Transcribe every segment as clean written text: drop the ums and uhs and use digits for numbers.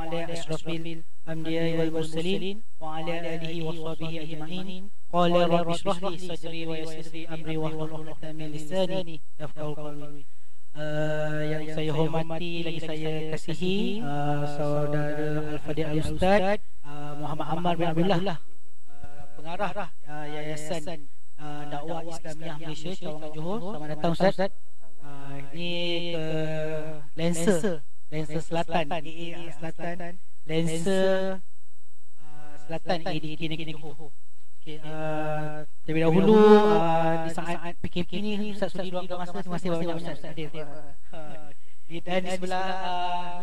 على أشرف الأنبياء والمرسلين وعلى آله وصحبه أجمعين. قال رب اشرح لي صدري ويسر لي أمري واحلل عقدة من لساني يفقهوا قولي. Yang saya hormati lagi saya kasihi saudara Al-Fadhil Al-Ustaz Muhammad Ammar bin Abdullah, pengarah Yayasan Dakwah Islamiah Malaysia Cawangan Johor. Selamat datang Ustaz. Ini ke Lensa Selatan, AA Selatan, Lensa Selatan ADK Negeri Johor. Terlebih dahulu di saat PKP ni Ustaz sudi luangkan masa. Terima kasih banyak Ustaz hadir. Dan di sebelah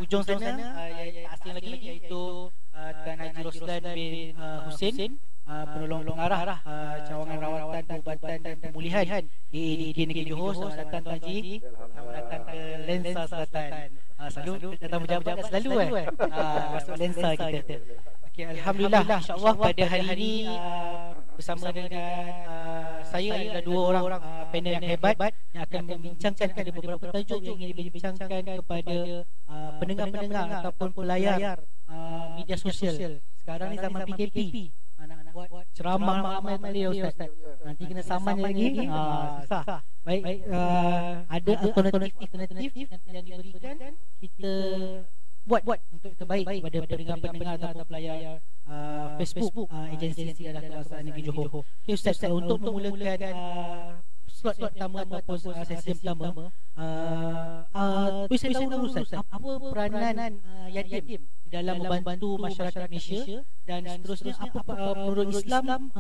ujung sana yang asing lagi iaitu Tuan Haji Roslan bin Hussein, penolong pengarah cawangan rawatan, perubatan dan pemulihan di ADK Negeri Johor. Selamat datang Tuan Haji. Selamat datang ke Lensa Selatan. Selalu datang berjabat selalu masuk Lensa kita. Alhamdulillah, insyaAllah pada hari ini bersama dengan saya adalah dua orang panel yang hebat yang akan membincangkan ada beberapa tajuk yang ingin dibincangkan kepada pendengar-pendengar ataupun pelayar media sosial. Sekarang ni zaman PKP, nak buat ceramah ramai tak boleh Ustaz. Nanti kena saman lagi, susah. Baik, ada alternatif yang diberikan, kita buat untuk terbaik kepada pendengar-pendengar atau pelayar Facebook agensi adalah Kebangsaan Negeri Johor. Okay, Ustaz, untuk memulakan slot pertama ataupun sesi pertama, saya tahu dulu Ustaz, apa peranan yatim dalam membantu masyarakat Malaysia, dan seterusnya apa menurut Islam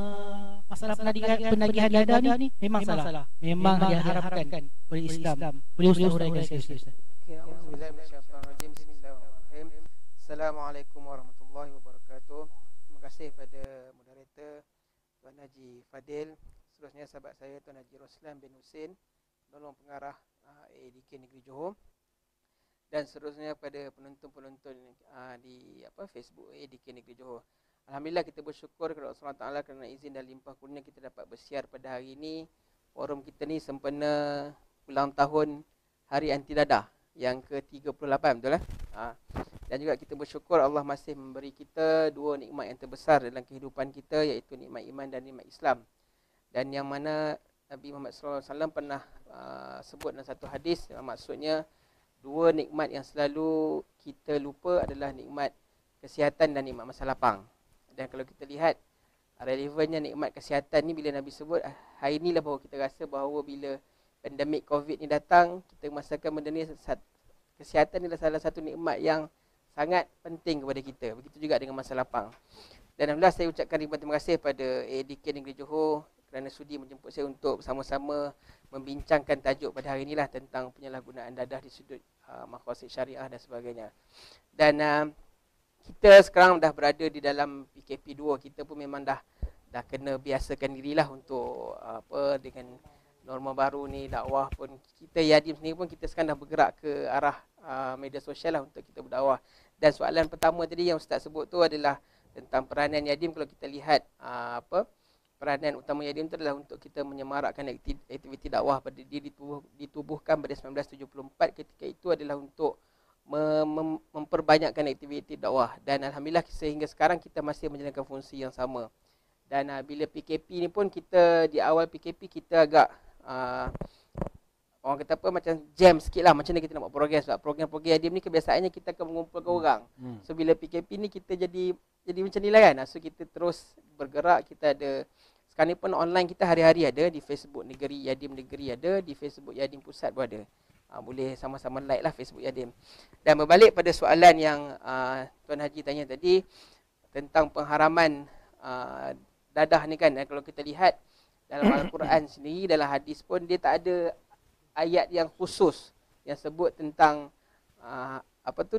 masalah penagihan dana ni memang salah, memang diharapkan oleh Islam. Boleh Ustaz uraikan sikit Ustaz? Assalamualaikum warahmatullahi wabarakatuh. Terima kasih pada moderator Tuan Haji Fadil, seterusnya sahabat saya Tuan Haji Roslan bin Hussein, penolong pengarah ADK Negeri Johor, dan seterusnya pada penonton-penonton di Facebook ADK Negeri Johor. Alhamdulillah, kita bersyukur kepada Allah SWT kerana izin dan limpah kurnia kita dapat bersiar pada hari ini. Forum kita ni sempena ulang tahun Hari Anti Dadah yang ke-38, betul lah. Dan juga kita bersyukur Allah masih memberi kita dua nikmat yang terbesar dalam kehidupan kita, iaitu nikmat iman dan nikmat Islam. Dan yang mana Nabi Muhammad SAW pernah sebut dalam satu hadis, maksudnya dua nikmat yang selalu kita lupa adalah nikmat kesihatan dan nikmat masa lapang. Dan kalau kita lihat relevannya nikmat kesihatan ni, bila Nabi sebut, hari inilah bahawa kita rasa bahawa bila pandemik COVID ni datang, kita merasakan benda ni, kesihatan ni adalah salah satu nikmat yang sangat penting kepada kita. Begitu juga dengan masa lapang. Dan alhamdulillah, saya ucapkan ribuan terima kasih pada ADK Negeri Johor kerana sudi menjemput saya untuk sama-sama membincangkan tajuk pada hari inilah tentang penyalahgunaan dadah di sudut maqasid syariah dan sebagainya. Dan kita sekarang dah berada di dalam PKP 2. Kita pun memang dah kena biasakan dirilah untuk dengan norma baru ni, dakwah pun. Kita Yadim sendiri pun kita sekarang dah bergerak ke arah media sosial lah untuk kita berdakwah. Dan soalan pertama tadi yang Ustaz sebut tu adalah tentang peranan Yadim. Kalau kita lihat peranan utama Yadim tu adalah untuk kita menyemarakkan aktiviti dakwah pada diri ditubuhkan pada 1974. Ketika itu adalah untuk memperbanyakkan aktiviti dakwah. Dan alhamdulillah sehingga sekarang kita masih menjalankan fungsi yang sama. Dan bila PKP ni pun kita di awal PKP kita agak orang kata apa, macam jam sikit lah macam mana kita nak buat program. Sebab program-program Yadim ni kebiasaannya kita akan mengumpulkan orang. So bila PKP ni kita jadi macam ni lah kan. So kita terus bergerak. Kita ada sekarang ni pun online, kita hari-hari ada di Facebook Negeri Yadim Negeri, ada di Facebook Yadim Pusat pun ada. Boleh sama-sama like lah Facebook Yadim. Dan berbalik pada soalan yang Tuan Haji tanya tadi tentang pengharaman dadah ni kan. Dan kalau kita lihat dalam Al-Quran sendiri, dalam hadis pun dia tak ada ayat yang khusus yang sebut tentang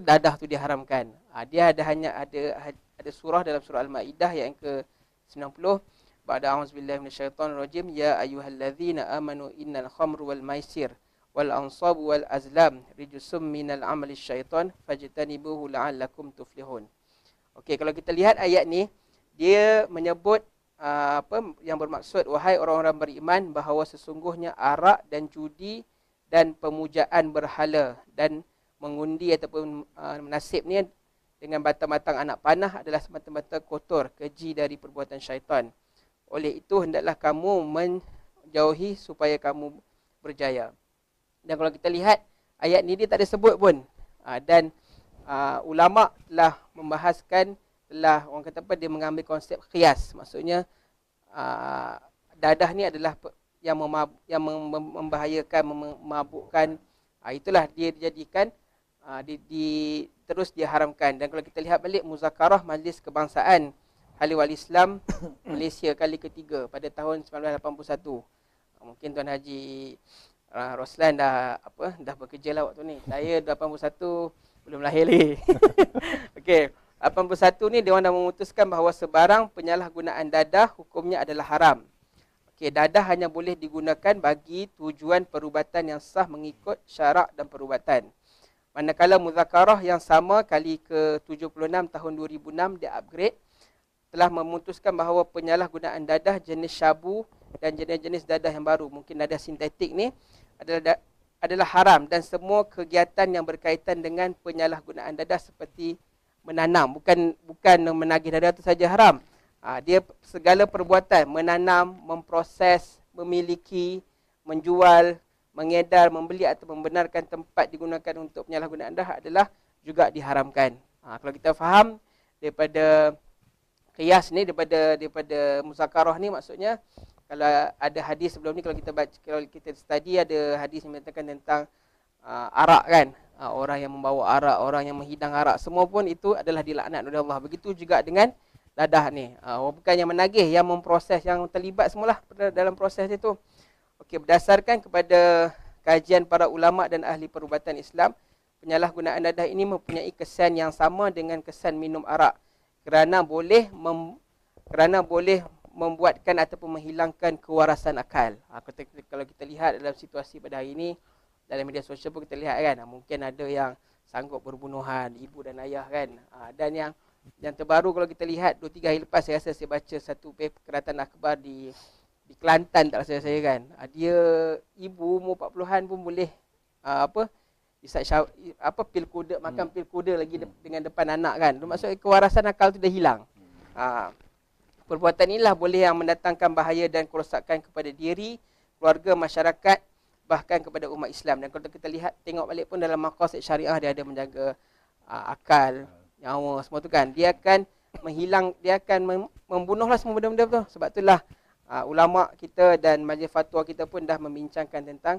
dadah tu diharamkan. Dia hanya ada surah dalam surah Al-Maidah yang ke-90. Ba'da a'udzubillahi minasyaitonirrajim, ya ayyuhallazina amanu innal khamru wal maisir wal ansabu wal azlam rijsum minal amali syaitan fajtanibuhu la'allakum tuflihun. Okey, kalau kita lihat ayat ni, dia menyebut yang bermaksud, wahai orang-orang beriman, bahawa sesungguhnya arak dan judi dan pemujaan berhala dan mengundi ataupun nasib ni dengan batang-batang anak panah adalah semata-mata kotor, keji dari perbuatan syaitan. Oleh itu, hendaklah kamu menjauhi supaya kamu berjaya. Dan kalau kita lihat, ayat ni dia tak ada sebut pun. Dan ulama telah membahaskan, telah orang kata apa, dia mengambil konsep qiyas. Maksudnya, dadah ni adalah yang membahayakan, memabukkan. Itulah dia dijadikan, terus diharamkan. Dan kalau kita lihat balik Muzakarah Majlis Kebangsaan Ahli Islam Malaysia kali ketiga pada tahun 1981. Mungkin Tuan Haji Roslan dah bekerja lah waktu ni. Saya 81 belum lahir lagi. Okey, 81 ni dia orang dah memutuskan bahawa sebarang penyalahgunaan dadah hukumnya adalah haram. Okey, dadah hanya boleh digunakan bagi tujuan perubatan yang sah mengikut syarak dan perubatan. Manakala Muzakarah yang sama kali ke-76 tahun 2006 di-upgrade telah memutuskan bahawa penyalahgunaan dadah jenis syabu dan jenis-jenis dadah yang baru, mungkin dadah sintetik ni adalah haram, dan semua kegiatan yang berkaitan dengan penyalahgunaan dadah seperti menanam, bukan menagih dadah itu saja haram. Dia segala perbuatan menanam, memproses, memiliki, menjual, mengedar, membeli atau membenarkan tempat digunakan untuk penyalahgunaan dadah adalah juga diharamkan. Kalau kita faham daripada qiyas ni, daripada Muzakarah ni, maksudnya kalau ada hadis sebelum ni, kalau kita study, ada hadis yang mengatakan tentang arak kan, orang yang membawa arak, orang yang menghidang arak, semua pun itu adalah dilaknat oleh Allah. Begitu juga dengan dadah ni, bukan yang menagih, yang memproses, yang terlibat semualah dalam proses itu. Okey, berdasarkan kepada kajian para ulama dan ahli perubatan Islam, penyalahgunaan dadah ini mempunyai kesan yang sama dengan kesan minum arak, kerana boleh membuatkan ataupun menghilangkan kewarasan akal. Kalau kita lihat dalam situasi pada hari ini, dalam media sosial pun kita lihat kan, mungkin ada yang sanggup berbunuhan, ibu dan ayah kan. Dan yang terbaru kalau kita lihat 2-3 hari lepas, saya rasa saya baca satu paper Keratan Akhbar di Kelantan, tak rasa saya kan. Dia ibu umur 40-an pun boleh pil kuda, makan pil kuda lagi dengan depan anak kan. Maksudnya kewarasan akal tu dah hilang. Perbuatan inilah boleh yang mendatangkan bahaya dan kerosakan kepada diri, keluarga, masyarakat, bahkan kepada umat Islam. Dan kalau kita lihat, tengok balik pun dalam maqasid syariah, dia ada menjaga akal, nyawa, semua tu kan. Dia akan membunuhlah semua benda-benda tu. Sebab itulah ulama kita dan majlis fatwa kita pun dah membincangkan tentang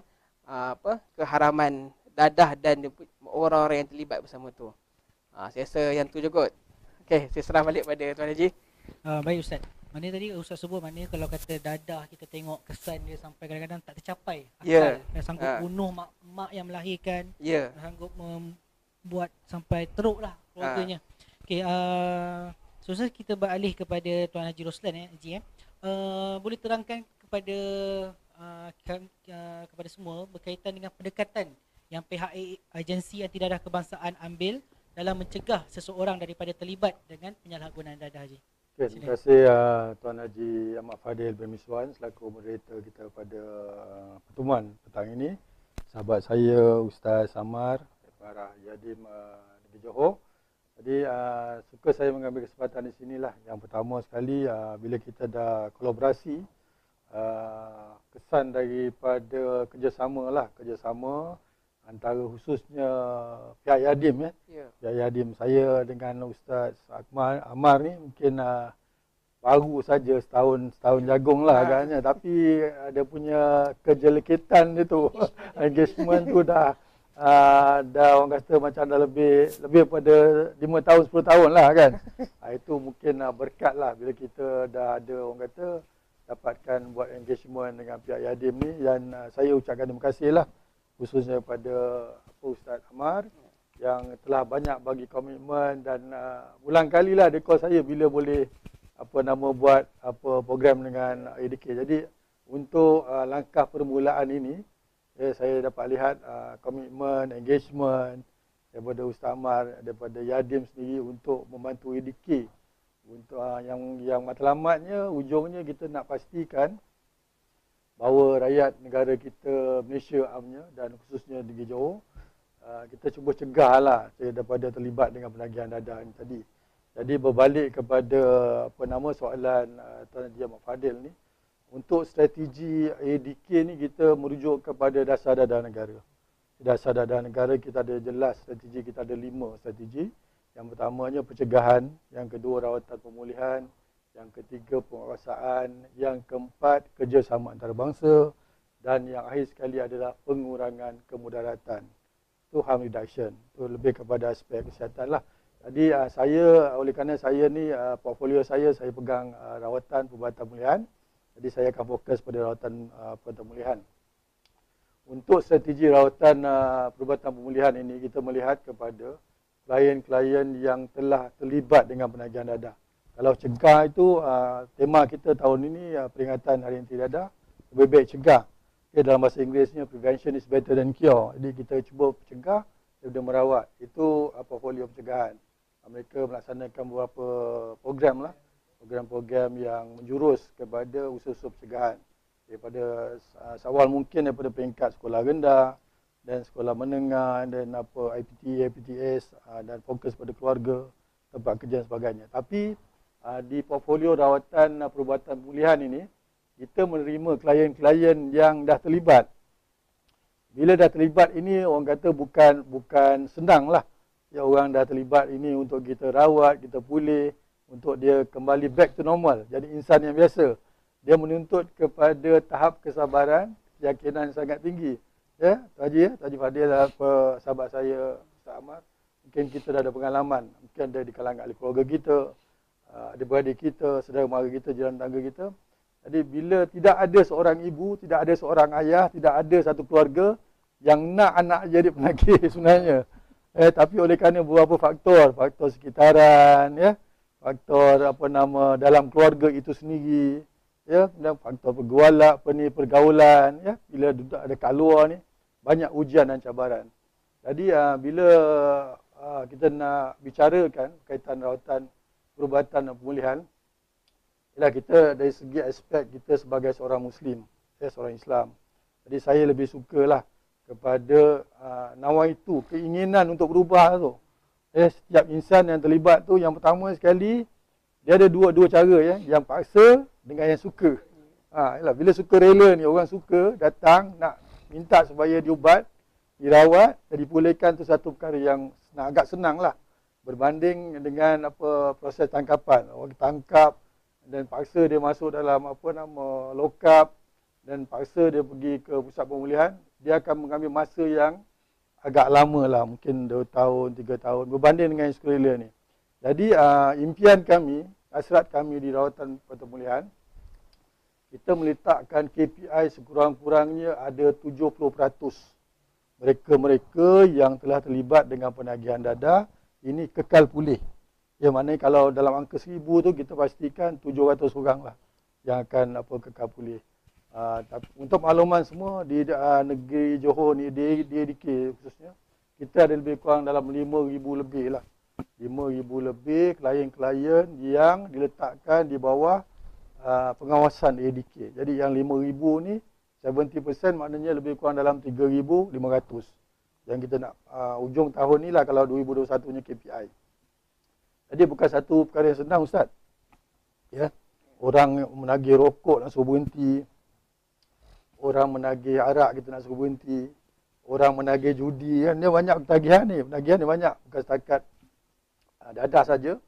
keharaman dadah dan orang-orang yang terlibat bersama tu. Saya rasa yang tu je kot. Okey, saya serah balik pada Tuan Haji. Baik Ustaz. Maknanya tadi Ustaz sebut, maknanya kalau kata dadah, kita tengok kesan dia sampai kadang-kadang tak tercapai akal. Sanggup bunuh mak yang melahirkan. Sanggup membuat sampai teruk lah keluarganya. Okey, so kita beralih kepada Tuan Haji Roslan Haji. Boleh terangkan kepada semua berkaitan dengan pendekatan yang pihak agensi anti dadah kebangsaan ambil dalam mencegah seseorang daripada terlibat dengan penyalahgunaan dadah, Haji. Okay, terima kasih Tuan Haji Ahmad Fadil bin Miswan selaku moderator kita pada pertemuan petang ini. Sahabat saya Ustaz Samar Farah Yadim Negeri Johor. Jadi suka saya mengambil kesempatan di sinilah. Yang pertama sekali, bila kita dah kolaborasi, kesan daripada kerjasama antara khususnya pihak Yadim pihak Yadim, saya dengan Ustaz Amar ni mungkin baru saja setahun jagung lah agaknya, tapi ada punya kejelekitan dia tu engagement tu dah orang kata macam dah lebih pada 5 tahun 10 tahun lah kan. Itu mungkin berkat lah bila kita dah ada orang kata dapatkan buat engagement dengan pihak Yadim ni, dan saya ucapkan terima kasih lah khususnya pada Ustaz Amar yang telah banyak bagi komitmen, dan ulang kali lah dia call saya bila boleh buat program dengan ADK. Jadi untuk langkah permulaan ini, saya dapat lihat komitmen, engagement daripada Ustaz Amar, daripada Yadim sendiri untuk membantu ADK. Untuk yang matlamatnya, ujungnya kita nak pastikan bahawa rakyat negara kita Malaysia amnya dan khususnya di Johor kita cuba cegah lah daripada terlibat dengan penagihan dadah ni tadi. Jadi berbalik kepada soalan Tuan Haji Ahmad Fadil ni, untuk strategi ADK ni kita merujuk kepada dasar dadah negara. Dasar dadah negara kita ada jelas strategi, kita ada 5 strategi. Yang pertamanya pencegahan, yang kedua rawatan pemulihan, yang ketiga penguasaan, yang keempat kerjasama antarabangsa, dan yang akhir sekali adalah pengurangan kemudaratan. Itu harm reduction. Itu lebih kepada aspek kesihatan lah. Jadi saya, oleh kerana saya ni portfolio saya pegang rawatan perubatan pemulihan. Jadi saya akan fokus pada rawatan perubatan pemulihan. Untuk strategi rawatan perubatan pemulihan ini, kita melihat kepada klien-klien yang telah terlibat dengan penagihan dadah. Kalau cegah itu, tema kita tahun ini peringatan Hari Anti Dadah, lebih baik cegah. Okay, dalam bahasa Inggerisnya, prevention is better than cure. Jadi kita cuba cegah daripada merawat. Itu portfolio pencegahan. Mereka melaksanakan beberapa program lah. Program-program yang menjurus kepada usaha-usaha pencegahan. Daripada seawal mungkin daripada peringkat sekolah rendah dan sekolah menengah dan IPT, IPTS dan fokus pada keluarga, tempat kerja dan sebagainya. Tapi di portfolio rawatan perubatan pemulihan ini, kita menerima klien-klien yang dah terlibat. Bila dah terlibat ini, orang kata bukan senang lah. Ya, orang dah terlibat ini untuk kita rawat, kita pulih, untuk dia kembali back to normal. Jadi insan yang biasa. Dia menuntut kepada tahap kesabaran, keyakinan sangat tinggi. Ya, Tuan Haji Fadil, sahabat saya, Ustaz Ahmad, mungkin kita dah ada pengalaman. Mungkin ada di kalangan ahli keluarga kita, adik-beradik kita, saudara mara kita, jiran tangga kita. Jadi bila tidak ada seorang ibu, tidak ada seorang ayah, tidak ada satu keluarga yang nak anak jadi penagih sebenarnya. Tapi oleh kerana beberapa faktor sekitaran, ya, faktor dalam keluarga itu sendiri, ya, dan faktor pergaulan, pergaulan, ya, bila duduk ada kat luar ni, banyak ujian dan cabaran. Jadi bila kita nak bicarakan kaitan rawatan perubatan dan pemulihan, ialah kita dari segi aspek kita sebagai seorang Muslim, seorang Islam. Jadi saya lebih sukalah kepada nawaitu, keinginan untuk berubah tu. Setiap insan yang terlibat tu, yang pertama sekali, dia ada dua cara, ya, yang paksa dengan yang suka. Yalah, bila suka rela ni, orang suka datang nak minta supaya diubat, dirawat dan dipulihkan, tu satu perkara yang agak senang lah. Berbanding dengan proses tangkapan. Orang tangkap dan paksa dia masuk dalam lokap dan paksa dia pergi ke pusat pemulihan, dia akan mengambil masa yang agak lama lah, mungkin 2 tahun, 3 tahun, berbanding dengan yang sukarela ni. Jadi impian kami, hasrat kami di rawatan pemulihan, kita meletakkan KPI sekurang-kurangnya ada 70% mereka-mereka yang telah terlibat dengan penagihan dadah, ini kekal pulih. Yang mana kalau dalam angka 1000 tu, kita pastikan 700 orang lah yang akan kekal pulih. Untuk makluman semua, di negeri Johor ni, di ADK khususnya, kita ada lebih kurang dalam 5,000 lebih lah. 5,000 lebih klien-klien yang diletakkan di bawah pengawasan ADK. Jadi yang 5,000 ni, 70% maknanya lebih kurang dalam 3,500. Yang kita nak ujung tahun ni lah kalau 2021 nya KPI. Jadi bukan satu perkara yang senang, Ustaz. Ya, orang menagih rokok nak suruh berhenti. Orang menagih arak kita nak suruh berhenti. Orang menagih judi, kan, dia banyak tagihan ni. Penagihan ni banyak, bukan setakat dadah saja.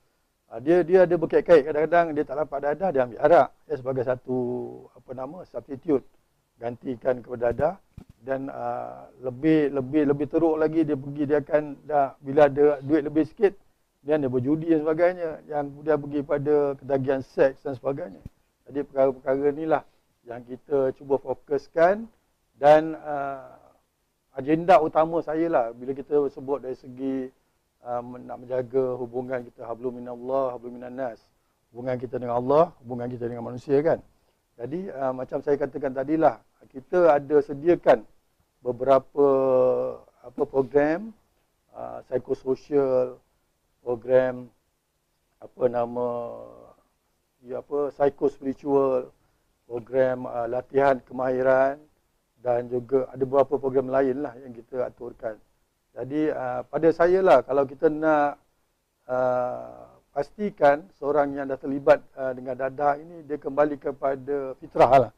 Dia ada berkait-kait. Kadang-kadang dia tak dapat dadah, dia ambil arak, ya, sebagai satu substitute, gantikan kepada dadah. Dan lebih teruk lagi, dia pergi, dia akan bila ada duit lebih sikit, dia berjudi dan sebagainya, yang dia pergi pada ketagihan seks dan sebagainya. Jadi perkara-perkara inilah yang kita cuba fokuskan. Dan agenda utama saya lah, bila kita sebut dari segi nak menjaga hubungan kita, hablum minallah, hablum minannas, hubungan kita dengan Allah, hubungan kita dengan manusia, kan. Jadi macam saya katakan tadilah, kita ada sediakan beberapa program psikososial, program psikospiritual, program latihan kemahiran, dan juga ada beberapa program lain lah yang kita aturkan. Jadi pada saya lah, kalau kita nak pastikan seorang yang dah terlibat dengan dadah ini, dia kembali kepada fitrah lah,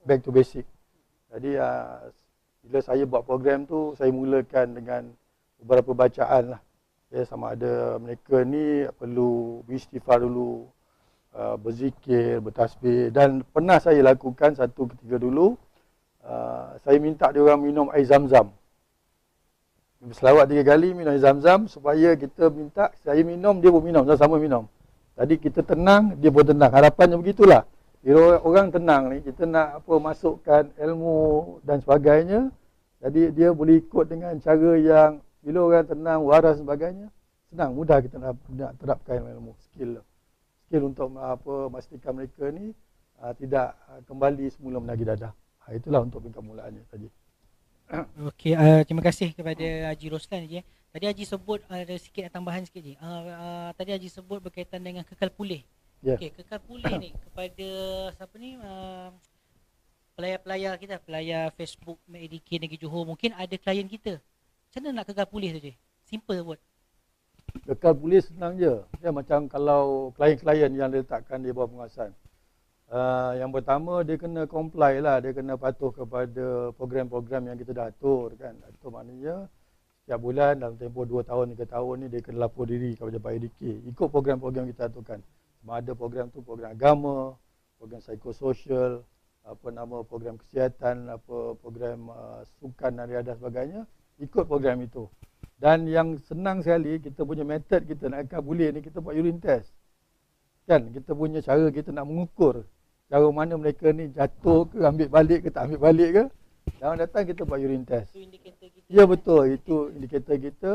back to basic. Jadi bila saya buat program tu, saya mulakan dengan beberapa bacaan lah. Ya, sama ada mereka ni perlu beristighfar dulu, berzikir, bertasbih. Dan pernah saya lakukan satu ketika dulu, saya minta dia orang minum air zam-zam. Selawat 3 kali, minum air zam-zam, supaya kita minta, saya minum, dia pun minum, sama-sama minum. Tadi kita tenang, dia pun tenang. Harapannya begitulah. Bila orang tenang ni, kita nak masukkan ilmu dan sebagainya. Jadi dia boleh ikut dengan cara yang, bila orang tenang, waras dan sebagainya, senang, mudah kita nak terapkan ilmu, skill untuk memastikan mereka ni tidak kembali semula menagih dadah. Itulah untuk permulaannya tadi. Okey, terima kasih kepada Haji Roslan je. Tadi Haji sebut ada sikit tambahan sikit je. Tadi Haji sebut berkaitan dengan kekal pulih. Yeah. Okey, kekal pulih ni kepada siapa ni, pelayar-pelayar kita, pelayar Facebook MedEdK Negeri Johor, mungkin ada klien kita. Macam mana nak kekal pulih tu je? Simple buat. Kekal pulih senang je. Ya, macam kalau klien-klien yang letakkan di bawah penguasaan. Yang pertama, dia kena comply lah, dia kena patuh kepada program-program yang kita dah atur kan. Itu maknanya setiap bulan dalam tempoh 2 tahun, 3 tahun ni dia kena lapor diri kepada PAEDK. Ikut program-program kita aturkan. Sama ada program tu program agama, program psikososial, program kesihatan, program sukan dan riadah sebagainya. Ikut program itu. Dan yang senang sekali, kita punya method kita nak kekal pulih ni, kita buat urine test. Kan, kita punya cara kita nak mengukur cara mana mereka ni jatuh ke, ambil balik ke, tak ambil balik ke. Jangan datang kita buat urine test. Itu indikator kita. Ya betul, itu indikator kita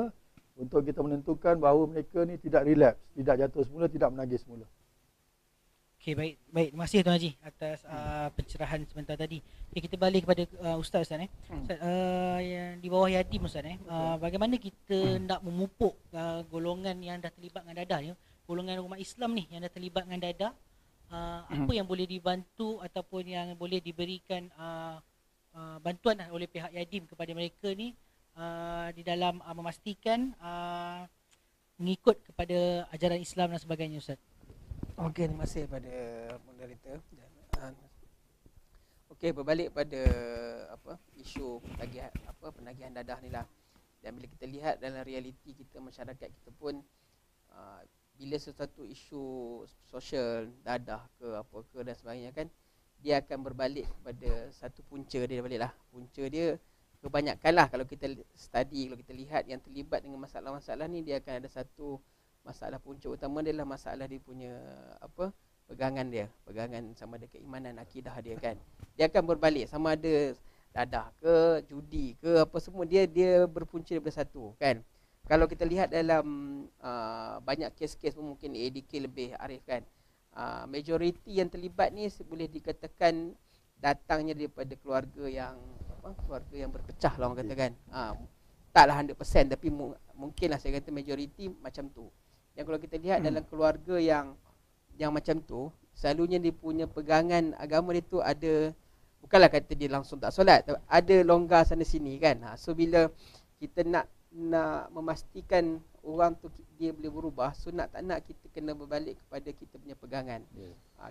untuk kita menentukan bahawa mereka ni tidak relapse, tidak jatuh semula, tidak menagih semula. Okey, baik. Terima kasih Tuan Haji atas pencerahan sebentar tadi. Okay, kita balik kepada Ustaz Ustaz. Yang di bawah Yadim Ustaz. Bagaimana kita nak memupuk golongan yang dah terlibat dengan dadah ni, golongan umat Islam ni yang dah terlibat dengan dadah, apa yang boleh dibantu ataupun yang boleh diberikan bantuan oleh pihak Yadim kepada mereka ni di dalam memastikan mengikut kepada ajaran Islam dan sebagainya Ustaz. Okey, terima kasih pada moderator. Okey, berbalik pada isu penagihan dadah ni lah. Dan bila kita lihat dalam realiti kita, masyarakat kita pun bila sesuatu isu sosial, dadah ke apa ke dan sebagainya kan, dia akan berbalik kepada satu punca dia balik lah. Punca dia kebanyakan lah kalau kita study, kalau kita lihat yang terlibat dengan masalah-masalah ni, dia akan ada satu masalah punca utama dia lah, masalah dia punya pegangan dia, pegangan sama ada keimanan, akidah dia kan. Dia akan berbalik sama ada dadah ke, judi ke, apa semua, dia berpunca daripada satu kan. Kalau kita lihat dalam banyak kes-kes pun mungkin ADK lebih arif kan, majoriti yang terlibat ni boleh dikatakan datangnya daripada keluarga yang berpecah lah orang kata kan. Taklah 100% tapi mungkinlah saya kata majoriti macam tu. Yang kalau kita lihat dalam keluarga yang macam tu, selalunya dia punya pegangan agama dia tu ada, bukanlah kata dia langsung tak solat, ada longgar sana sini kan. So bila kita nak memastikan orang tu dia boleh berubah, so nak tak nak kita kena berbalik kepada kita punya pegangan.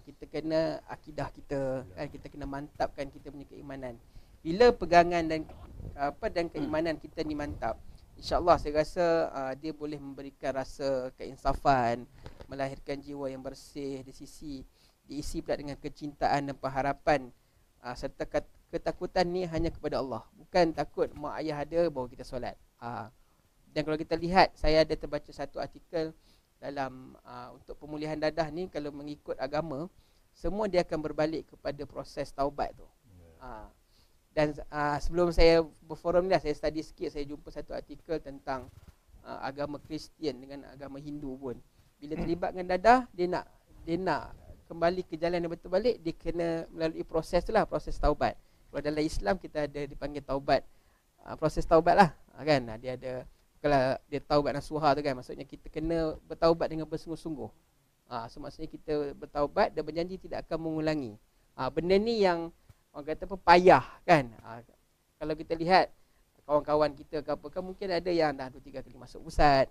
Kita kena akidah kita kan, kita kena mantapkan kita punya keimanan. Bila pegangan dan keimanan kita ni mantap, InsyaAllah saya rasa dia boleh memberikan rasa keinsafan, melahirkan jiwa yang bersih, diisi pula dengan kecintaan dan pengharapan, serta ketakutan ni hanya kepada Allah. Bukan takut mak ayah ada baru kita solat. Dan kalau kita lihat, saya ada terbaca satu artikel dalam untuk pemulihan dadah ni, kalau mengikut agama, semua dia akan berbalik kepada proses taubat tu. Dan sebelum saya berforum ni lah, saya study sikit, saya jumpa satu artikel tentang agama Kristian dengan agama Hindu pun. Bila terlibat dengan dadah, dia nak kembali ke jalan yang betul balik, dia kena melalui proses tu lah, proses taubat. Kalau dalam Islam kita ada dipanggil taubat, proses taubat lah kan. Dia ada, kalau dia taubat nasuha tu kan, maksudnya kita kena bertaubat dengan bersungguh-sungguh. So maksudnya kita bertaubat dan berjanji tidak akan mengulangi. Benda ni yang orang kata apa, payah kan. Kalau kita lihat, kawan-kawan kita ke apa kan, mungkin ada yang dah 2-3 kali masuk pusat.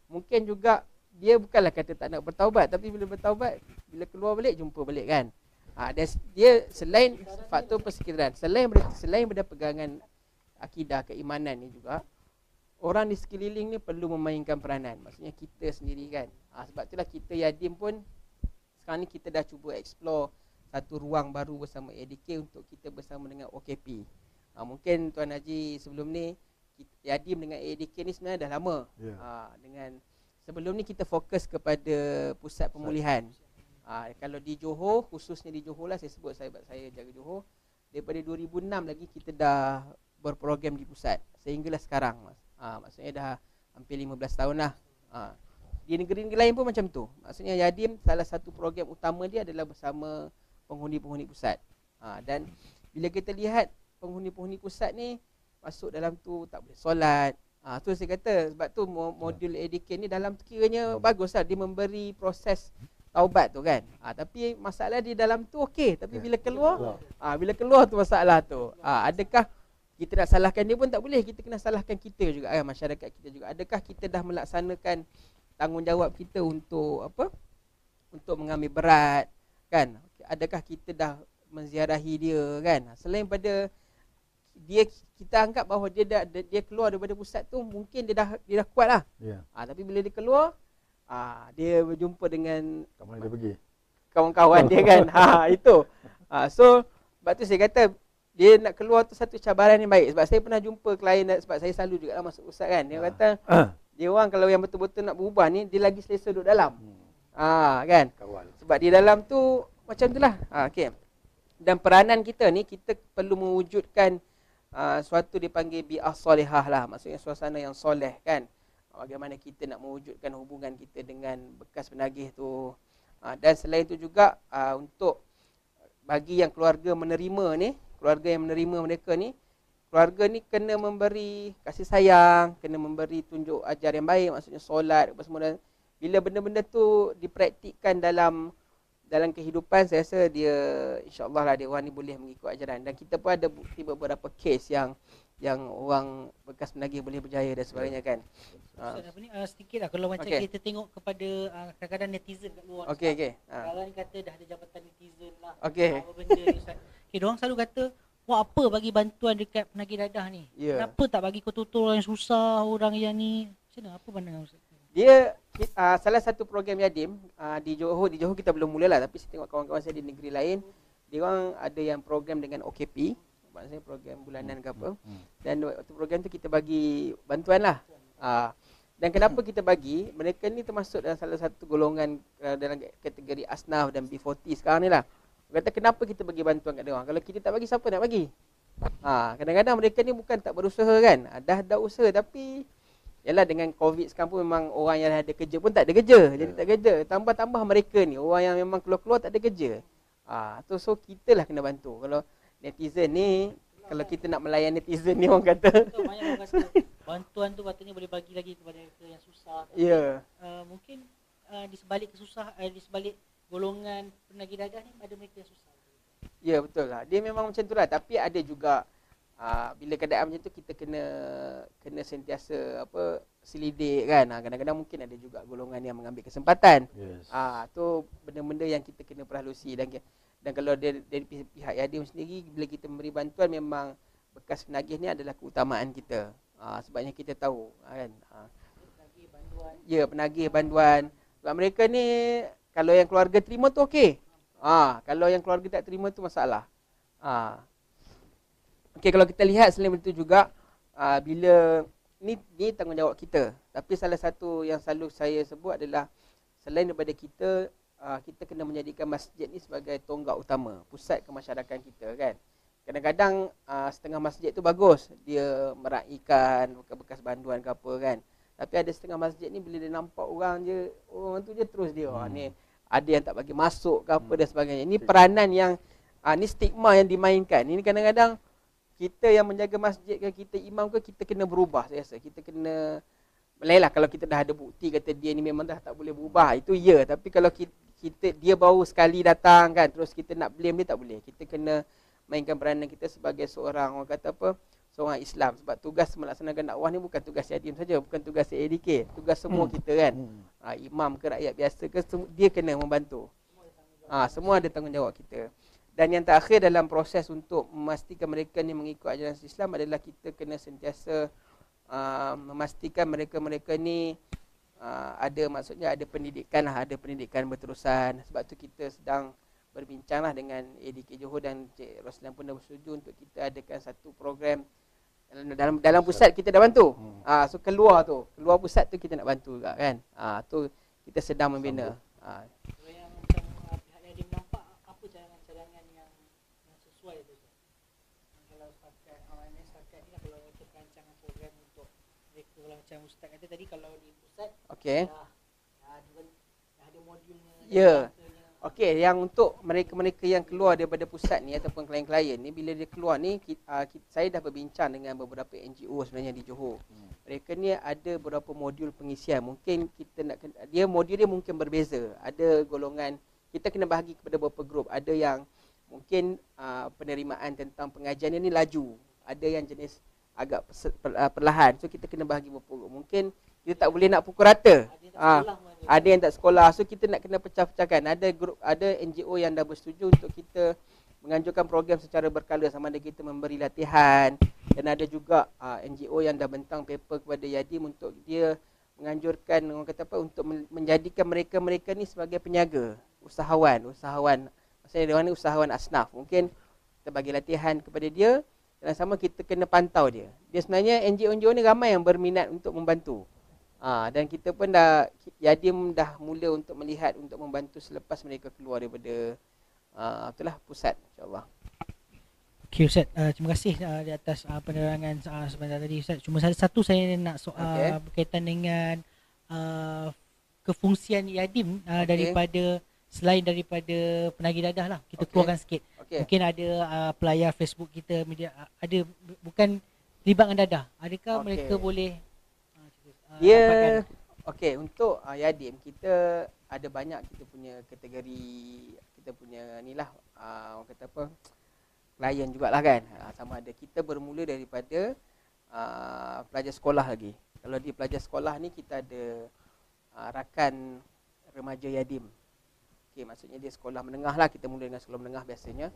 Mungkin juga dia bukanlah kata tak nak bertaubat, tapi bila bertaubat, bila keluar balik jumpa balik kan. Dan dia selain faktor persekitaran, selain daripada pegangan akidah keimanan ni juga, orang di sekeliling ni perlu memainkan peranan. Maksudnya kita sendiri kan. Sebab itulah kita Yadim pun sekarang ni kita dah cuba explore satu ruang baru bersama ADK untuk kita bersama dengan OKP. Mungkin Tuan Haji sebelum ni Yadim dengan ADK ni sebenarnya dah lama. Dengan sebelum ni kita fokus kepada pusat pemulihan. Kalau di Johor, khususnya di Johor lah, saya sebut sahabat saya jaga Johor, daripada 2006 lagi kita dah berprogram di pusat sehinggalah sekarang. Maksudnya dah hampir 15 tahun lah. Di negeri-negeri lain pun macam tu. Maksudnya Yadim salah satu program utama dia adalah bersama penghuni-penghuni pusat. Dan bila kita lihat penghuni-penghuni pusat ni masuk dalam tu tak boleh solat. Tu saya kata sebab tu modul ADK ni dalam kiranya bagus lah, dia memberi proses taubat tu kan. Tapi masalah di dalam tu okey, tapi bila keluar tu masalah tu. Adakah kita nak salahkan dia pun tak boleh, kita kena salahkan kita juga kan, masyarakat kita juga. Adakah kita dah melaksanakan tanggungjawab kita untuk apa? Untuk mengambil berat kan? Adakah kita dah menziarahi dia kan? Selain pada dia, kita anggap bahawa dia keluar daripada pusat tu, mungkin dia dah kuat lah. Tapi bila dia keluar, dia berjumpa dengan dia pergi kawan-kawan dia kan. Itu. So sebab tu saya kata dia nak keluar tu satu cabaran yang baik. Sebab saya pernah jumpa klien, sebab saya selalu juga lah masuk pusat kan. Dia kata dia orang kalau yang betul-betul nak berubah ni, dia lagi selesa duduk dalam. Kan. Sebab di dalam tu macam tu lah. Okay. Dan peranan kita ni, kita perlu mewujudkan suatu dipanggil bi'ah solehah lah. Maksudnya suasana yang soleh kan. Bagaimana kita nak mewujudkan hubungan kita dengan bekas penagih tu. Dan selain itu juga untuk bagi yang keluarga menerima ni, keluarga yang menerima mereka ni, keluarga ni kena memberi kasih sayang, kena memberi tunjuk ajar yang baik, maksudnya solat apa semua. Bila benda-benda tu dipraktikkan dalam kehidupan, saya rasa dia insya-Allah lah dia orang ni boleh mengikut ajaran. Dan kita pun ada bukti beberapa kes yang orang bekas penagih boleh berjaya dan sebagainya kan. Apa ni sedikit lah kalau macam kita tengok kepada kadang-kadang netizen kat luar. Sekarang ni kata dah ada jabatan netizen lah. Apa benda ni Ustaz. Diorang selalu kata, buat apa bagi bantuan dekat penagih dadah ni? Kenapa tak bagi kotor-kotor orang yang susah, orang yang ni? Macam mana? Apa pandangan Ustaz? Dia salah satu program Yadim di Johor kita belum mula lah, tapi saya tengok kawan-kawan saya di negeri lain, dia orang ada yang program dengan OKP, maksudnya program bulanan ke apa. Dan waktu program tu kita bagi bantuan lah. Dan kenapa kita bagi, mereka ni termasuk dalam salah satu golongan dalam kategori asnaf dan B40 sekarang ni lah. Kata kenapa kita bagi bantuan kat dia orang? Kalau kita tak bagi, siapa nak bagi? Kadang-kadang mereka ni bukan tak berusaha kan. Dah usaha, tapi yalah dengan COVID sekarang pun memang orang yang ada kerja pun tak ada kerja. Jadi tak kerja. Tambah-tambah mereka ni, orang yang memang keluar-keluar tak ada kerja. So kita lah kena bantu. Kalau netizen ni, kalau kita nak melayan netizen ni, orang kata bantuan tu katanya boleh bagi lagi kepada mereka yang susah. Mungkin di sebalik di sebalik golongan penagih dadah ni ada mereka yang susah. Ya betul lah. Dia memang macam tu lah. Tapi ada juga bila keadaan macam tu kita kena sentiasa selidik kan. Kadang-kadang mungkin ada juga golongan yang mengambil kesempatan. Tu benda-benda yang kita kena perhalusi. Dan kalau dari pihak Yadim sendiri, bila kita memberi bantuan, memang bekas penagih ni adalah keutamaan kita. Sebabnya kita tahu kan. Penagih bantuan. Ya, penagih bantuan. Sebab mereka ni kalau yang keluarga terima tu okey. Kalau yang keluarga tak terima tu masalah. Okey, kalau kita lihat selain itu juga bila ni tanggungjawab kita. Tapi salah satu yang selalu saya sebut adalah selain daripada kita kena menjadikan masjid ni sebagai tonggak utama, pusat kemasyarakatan kita kan. Kadang-kadang setengah masjid tu bagus, dia meraihkan bekas bantuan ke apa kan. Tapi ada setengah masjid ni bila dia nampak orang tu je terus dia ni ada yang tak bagi masuk ke apa dan sebagainya. Ini peranan yang ni stigma yang dimainkan. Ini kadang-kadang kita yang menjaga masjid ke, kita imam ke, kita kena berubah. Saya rasa kita kena melainlah kalau kita dah ada bukti kata dia ni memang dah tak boleh berubah, itu ya. Tapi kalau kita dia baru sekali datang kan, terus kita nak blame dia, tak boleh. Kita kena mainkan peranan kita sebagai seorang, orang kata apa, seorang Islam. Sebab tugas melaksanakan dakwah ni bukan tugas Yadim saja, bukan tugas ADK, tugas semua kita kan. Imam ke rakyat biasa ke, dia kena membantu. Semua ada tanggungjawab kita. Dan yang terakhir dalam proses untuk memastikan mereka ni mengikut ajaran Islam adalah kita kena sentiasa memastikan mereka-mereka ni maksudnya ada pendidikan lah, ada pendidikan berterusan. Sebab tu kita sedang berbincang lah dengan ADK Johor dan Cik Roslan pun dah bersetuju untuk kita adakan satu program dalam pusat kita dah bantu. So keluar pusat tu kita nak bantu juga kan. Tu kita sedang membina. Macam Ustaz kata tadi, kalau di pusat okey, dah ada modulnya. Ya. Okey, yang untuk mereka-mereka yang keluar daripada pusat ni ataupun klien-klien ni, bila dia keluar ni saya dah berbincang dengan beberapa NGO sebenarnya di Johor. Mereka ni ada beberapa modul pengisian. Mungkin kita modul dia mungkin berbeza. Ada golongan, kita kena bahagi kepada beberapa grup. Ada yang mungkin penerimaan tentang pengajian ni laju. Ada yang jenis agak perlahan. So kita kena bahagi berpukul. Mungkin kita tak boleh nak pukul rata. Ada yang tak sekolah. So kita nak kena pecah-pecahkan. Ada NGO yang dah bersetuju untuk kita menganjurkan program secara berkala, sama ada kita memberi latihan, dan ada juga NGO yang dah bentang paper kepada Yadim untuk dia menganjurkan, orang kata apa, untuk menjadikan mereka-mereka ni sebagai penyaga, usahawan. Maksudnya dia ni usahawan asnaf. Mungkin kita bagi latihan kepada dia. Dan sama kita kena pantau dia. Dia sebenarnya NGO ni ramai yang berminat untuk membantu. Dan kita pun Yadim dah mula untuk melihat, untuk membantu selepas mereka keluar daripada itulah pusat, insyaAllah. Okay Ustaz, terima kasih di atas penerangan sebentar tadi Ustaz. Cuma satu saya nak soal berkaitan dengan kefungsian Yadim daripada, selain daripada penagih dadah lah, kita keluarkan sikit. Mungkin ada pelayar Facebook kita, media ada bukan terlibat dengan dadah. Adakah mereka boleh dapatkan? Untuk Yadim kita ada banyak, kita punya kategori, kita punya ni lah, orang kata apa, klien jugalah kan. Sama ada kita bermula daripada pelajar sekolah lagi. Kalau di pelajar sekolah ni kita ada rakan remaja Yadim. Maksudnya dia sekolah menengah lah, kita mula dengan sekolah menengah biasanya.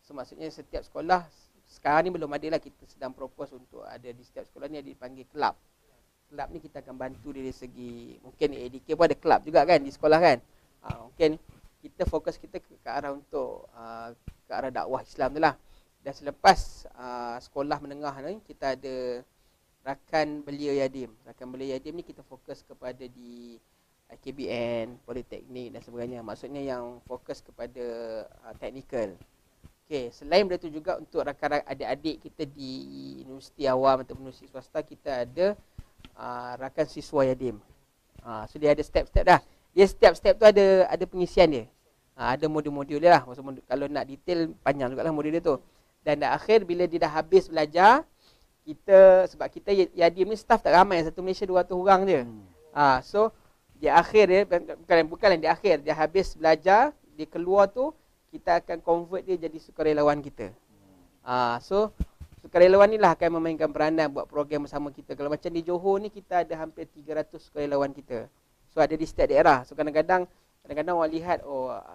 So maksudnya setiap sekolah, sekarang ni belum ada lah, kita sedang propose untuk ada di setiap sekolah ni ada dipanggil kelab. Kelab ni kita akan bantu dari segi, mungkin ADK pun ada kelab juga kan di sekolah kan. Mungkin kita fokus kita ke arah untuk ke arah dakwah Islam tu lah. Dan selepas sekolah menengah ni kita ada rakan belia Yadim. Rakan belia Yadim ni kita fokus kepada di KBN, Politeknik dan sebagainya. Maksudnya yang fokus kepada teknikal. Selain daripada itu juga untuk rakan adik-adik kita di universiti awam atau universiti swasta, kita ada rakan siswa Yadim. So dia ada step-step dah. Dia setiap step tu ada pengisian dia. Ada modul-modul dia lah. Kalau nak detail panjang juga lah modul dia tu. Dan dah akhir bila dia dah habis belajar, sebab kita Yadim ni staff tak ramai, satu Malaysia 200 orang je. So di akhir dia, bukan di akhir, dia habis belajar, dia keluar tu, kita akan convert dia jadi sukarelawan kita. So sukarelawan ni lah akan memainkan peranan buat program bersama kita. Kalau macam di Johor ni kita ada hampir 300 sukarelawan kita. So ada di setiap daerah. So kadang-kadang orang lihat,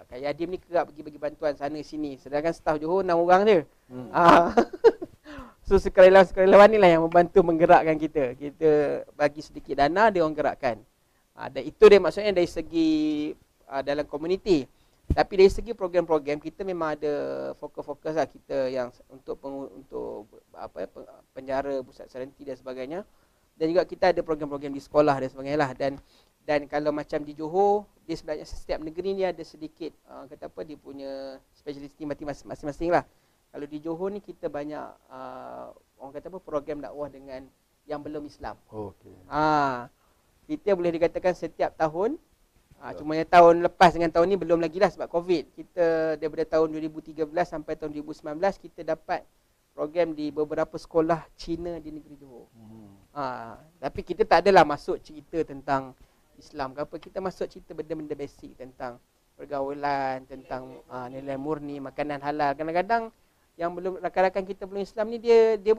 Kak Yadim ni kerap pergi bagi bantuan sana sini. Sedangkan staf Johor 6 orang je. So sukarelawan ni lah yang membantu menggerakkan kita. Kita bagi sedikit dana, dia orang gerakkan. Dan itu dia maksudnya dari segi dalam komuniti. Tapi dari segi program-program kita memang ada fokus-fokus lah kita yang untuk penjara, pusat sereniti dan sebagainya. Dan juga kita ada program-program di sekolah dan sebagainya lah. Dan kalau macam di Johor, dia sebenarnya setiap negeri ni ada sedikit dia punya speciality masing-masing lah. Kalau di Johor ni kita banyak program dakwah dengan yang belum Islam. Kita boleh dikatakan setiap tahun, cuma yang tahun lepas dengan tahun ni belum lagi lah sebab COVID. Kita daripada tahun 2013 sampai tahun 2019 kita dapat program di beberapa sekolah Cina di negeri Johor. Tapi kita tak adalah masuk cerita tentang Islam ke apa. Kita masuk cerita benda-benda basic tentang pergaulan, tentang nilai murni, makanan halal. Kadang-kadang yang belum rakan-rakan kita belum Islam ni dia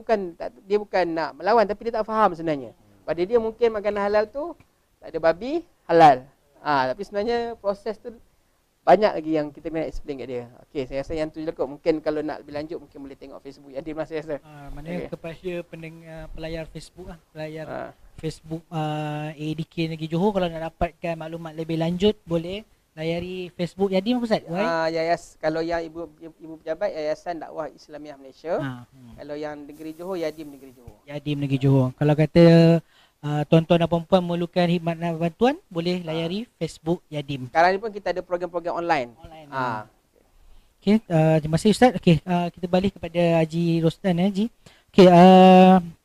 bukan nak melawan tapi dia tak faham sebenarnya. Pada dia mungkin makanan halal tu tak ada babi halal. Tapi sebenarnya proses tu banyak lagi yang kita nak explain kat dia. Okey, saya rasa yang tu je lah kot. Mungkin kalau nak lebih lanjut mungkin boleh tengok Facebook Yadim lah saya rasa. Maknanya kepada pendengar pelayar Facebook pelayar Facebook ADK Negeri Johor, kalau nak dapatkan maklumat lebih lanjut boleh layari Facebook Yadim apa Ustaz? Kalau yang ibu pejabat Yayasan Dakwah Islamiah Malaysia. Kalau yang Negeri Johor Yadim Negeri Johor. Yadim Negeri Johor. Kalau kata tuan-tuan dan puan-puan memerlukan khidmat dan bantuan, boleh layari Facebook Yadim. Sekarang ni pun kita ada program-program online. Okey, terima kasih Ustaz. Okey, kita balik kepada Haji Roslan Haji. Okey,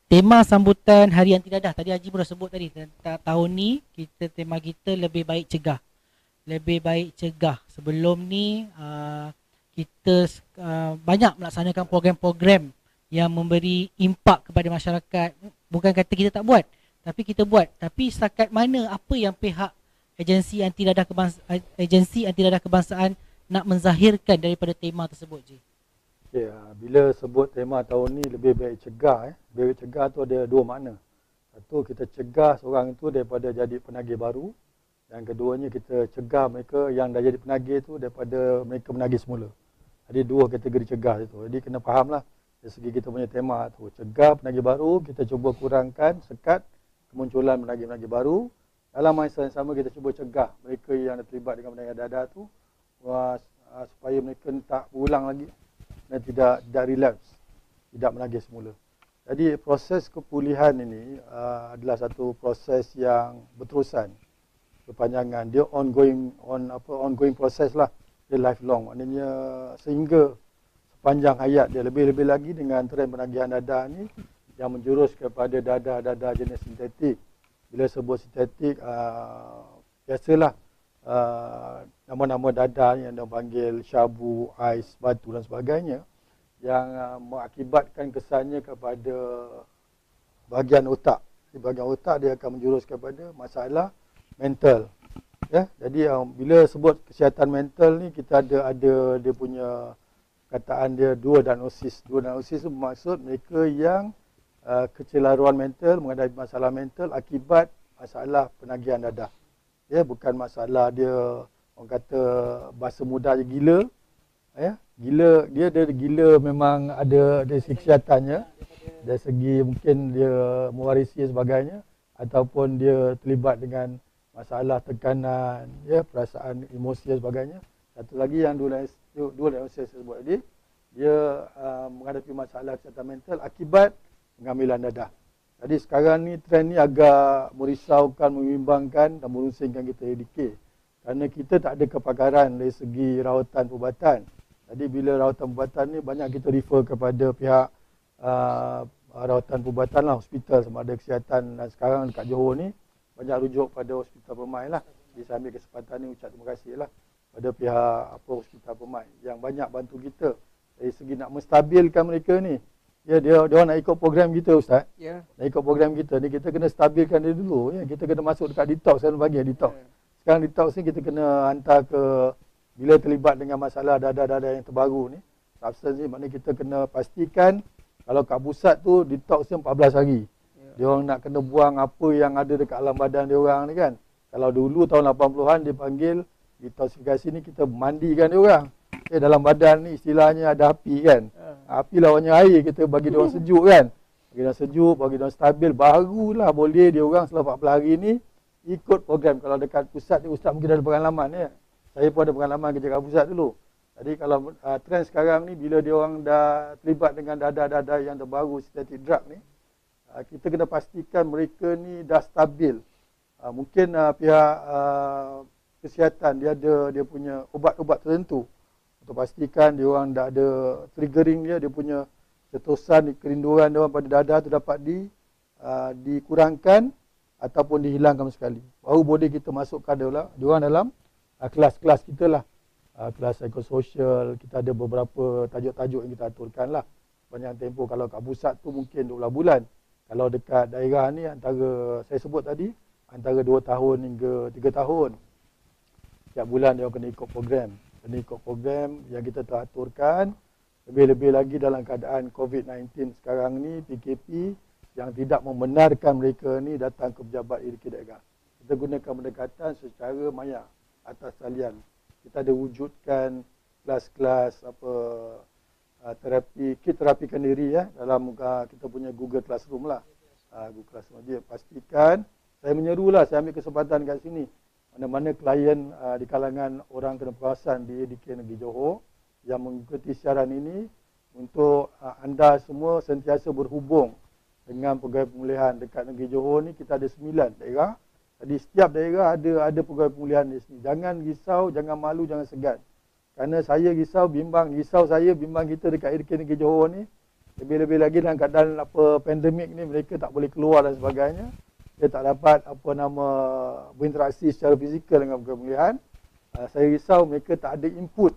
tema sambutan Hari Anti Dadah tadi Haji pun dah sebut tadi. Tahun ni tema kita lebih baik cegah. Lebih baik cegah. Sebelum ni kita banyak melaksanakan program-program yang memberi impak kepada masyarakat. Bukan kata kita tak buat, tapi kita buat. Tapi setakat mana apa yang pihak agensi anti dadah kebangsaan nak menzahirkan daripada tema tersebut, Ji? Okay, bila sebut tema tahun ni lebih baik cegah, lebih baik cegah tu ada dua makna. Satu, kita cegah seorang itu daripada jadi penagih baru. Dan keduanya, kita cegah mereka yang dah jadi penagih tu daripada mereka menagih semula. Jadi dua kategori cegah itu. Jadi kena fahamlah dari segi kita punya tema tu. Cegah penagih baru, kita cuba kurangkan sekat kemunculan penagih-penagih baru. Dalam masa yang sama kita cuba cegah mereka yang terlibat dengan penagih dadah tu supaya mereka tak berulang lagi dan tidak relapse, tidak menagih semula. Jadi proses kepulihan ini adalah satu proses yang berterusan, berpanjangan. Dia ongoing proses lah. Dia lifelong. Maknanya sehingga sepanjang hayat dia, lebih-lebih lagi dengan trend penagihan dadah ni yang menjurus kepada dadah-dadah jenis sintetik. Bila sebut sintetik, biasalah nama-nama dadah yang dia panggil syabu, ais, batu dan sebagainya yang mengakibatkan kesannya kepada bahagian otak. Di bahagian otak dia akan menjurus kepada masalah mental. Ya, jadi bila sebut kesihatan mental ni kita ada dia punya kataan dia dual diagnosis. Dual diagnosis itu bermaksud mereka yang kecelaruan mental, menghadapi masalah mental akibat masalah penagihan dadah. Ya, bukan masalah dia orang kata bahasa mudah je gila. Ya, gila dia gila memang ada dari segi kesehatannya, dari segi mungkin dia mewarisi sebagainya ataupun dia terlibat dengan masalah tekanan, ya, perasaan emosi dan sebagainya. Satu lagi yang dual diagnosis sebut tadi, dia menghadapi masalah kesihatan mental akibat pengambilan dadah. Jadi sekarang ni trend ni agak merisaukan, membimbangkan dan merusingkan kita ADK. Kerana kita tak ada kepakaran dari segi rawatan perubatan. Jadi bila rawatan perubatan ni banyak kita refer kepada pihak rawatan perubatan lah, hospital sama ada kesihatan. Dan sekarang dekat Johor ni banyak rujuk pada Hospital Permai lah. Jadi saya ambil kesempatan ni ucap terima kasih lah pada pihak Hospital Permai yang banyak bantu kita dari segi nak menstabilkan mereka ni. Ya, dia nak ikut program kita, Ustaz. Ya. Nak ikut program kita ni, kita kena stabilkan dia dulu. Ya, kita kena masuk dekat detox, sekarang bagi detox. Sekarang detox ni kita kena hantar ke, bila terlibat dengan masalah dadah-dadah yang terbaru ni, substance ni, maknanya kita kena pastikan kalau kat pusat tu detox ni 14 hari. Dia orang nak kena buang apa yang ada dekat alam badan dia orang ni kan. Kalau dulu tahun 80-an dia panggil detoksifikasi ni, kita mandikan dia orang. Dalam badan ni istilahnya ada api kan. Api lawannya air, kita bagi dia orang sejuk kan. Bagi dia orang sejuk, bagi dia orang stabil, barulah boleh dia orang selama 14 hari ni ikut program. Kalau dekat pusat ni, Ustaz mungkin ada pengalaman ya. Saya pun ada pengalaman kerja kat pusat dulu. Jadi kalau trend sekarang ni, bila dia orang dah terlibat dengan dadah-dadah yang terbaru, synthetic drug ni, kita kena pastikan mereka ni dah stabil. Mungkin pihak kesihatan dia punya ubat-ubat tertentu untuk pastikan dia orang tak ada triggering dia punya cetusan, kerinduan dia orang pada dadah tu dapat dikurangkan ataupun dihilangkan sekali. Baru boleh kita masukkan dia orang dalam kelas-kelas kita lah. Kelas psikososial, kita ada beberapa tajuk-tajuk yang kita aturkan lah. Banyak tempoh, kalau kat pusat tu mungkin 12 bulan. Kalau dekat daerah ni antara, saya sebut tadi, antara 2 tahun hingga 3 tahun. Setiap bulan dia kena ikut program. Kena ikut program yang kita telah aturkan Lebih-lebih lagi dalam keadaan COVID-19 sekarang ni, PKP yang tidak membenarkan mereka ni datang ke pejabat iriki daerah. Kita gunakan pendekatan secara maya atas talian. Kita ada wujudkan kelas-kelas terapikan diri dalam kita punya Google Classroom lah. Google Classroom dia pastikan, saya menyerulah, saya ambil kesempatan kat sini. Mana-mana klien di kalangan orang kena perawasan di ADK Negeri Johor yang mengikuti siaran ini, untuk anda semua sentiasa berhubung dengan pegawai pemulihan dekat Negeri Johor ni. Kita ada 9 daerah. Jadi setiap daerah ada pegawai pemulihan di sini. Jangan risau, jangan malu, jangan segan. Kerana saya risau saya bimbang kita dekat ADK Negeri Johor ni. Lebih-lebih lagi dalam keadaan pandemik ni, mereka tak boleh keluar dan sebagainya. Dia tak dapat berinteraksi secara fizikal dengan pegawai pemulihan. Saya risau mereka tak ada input.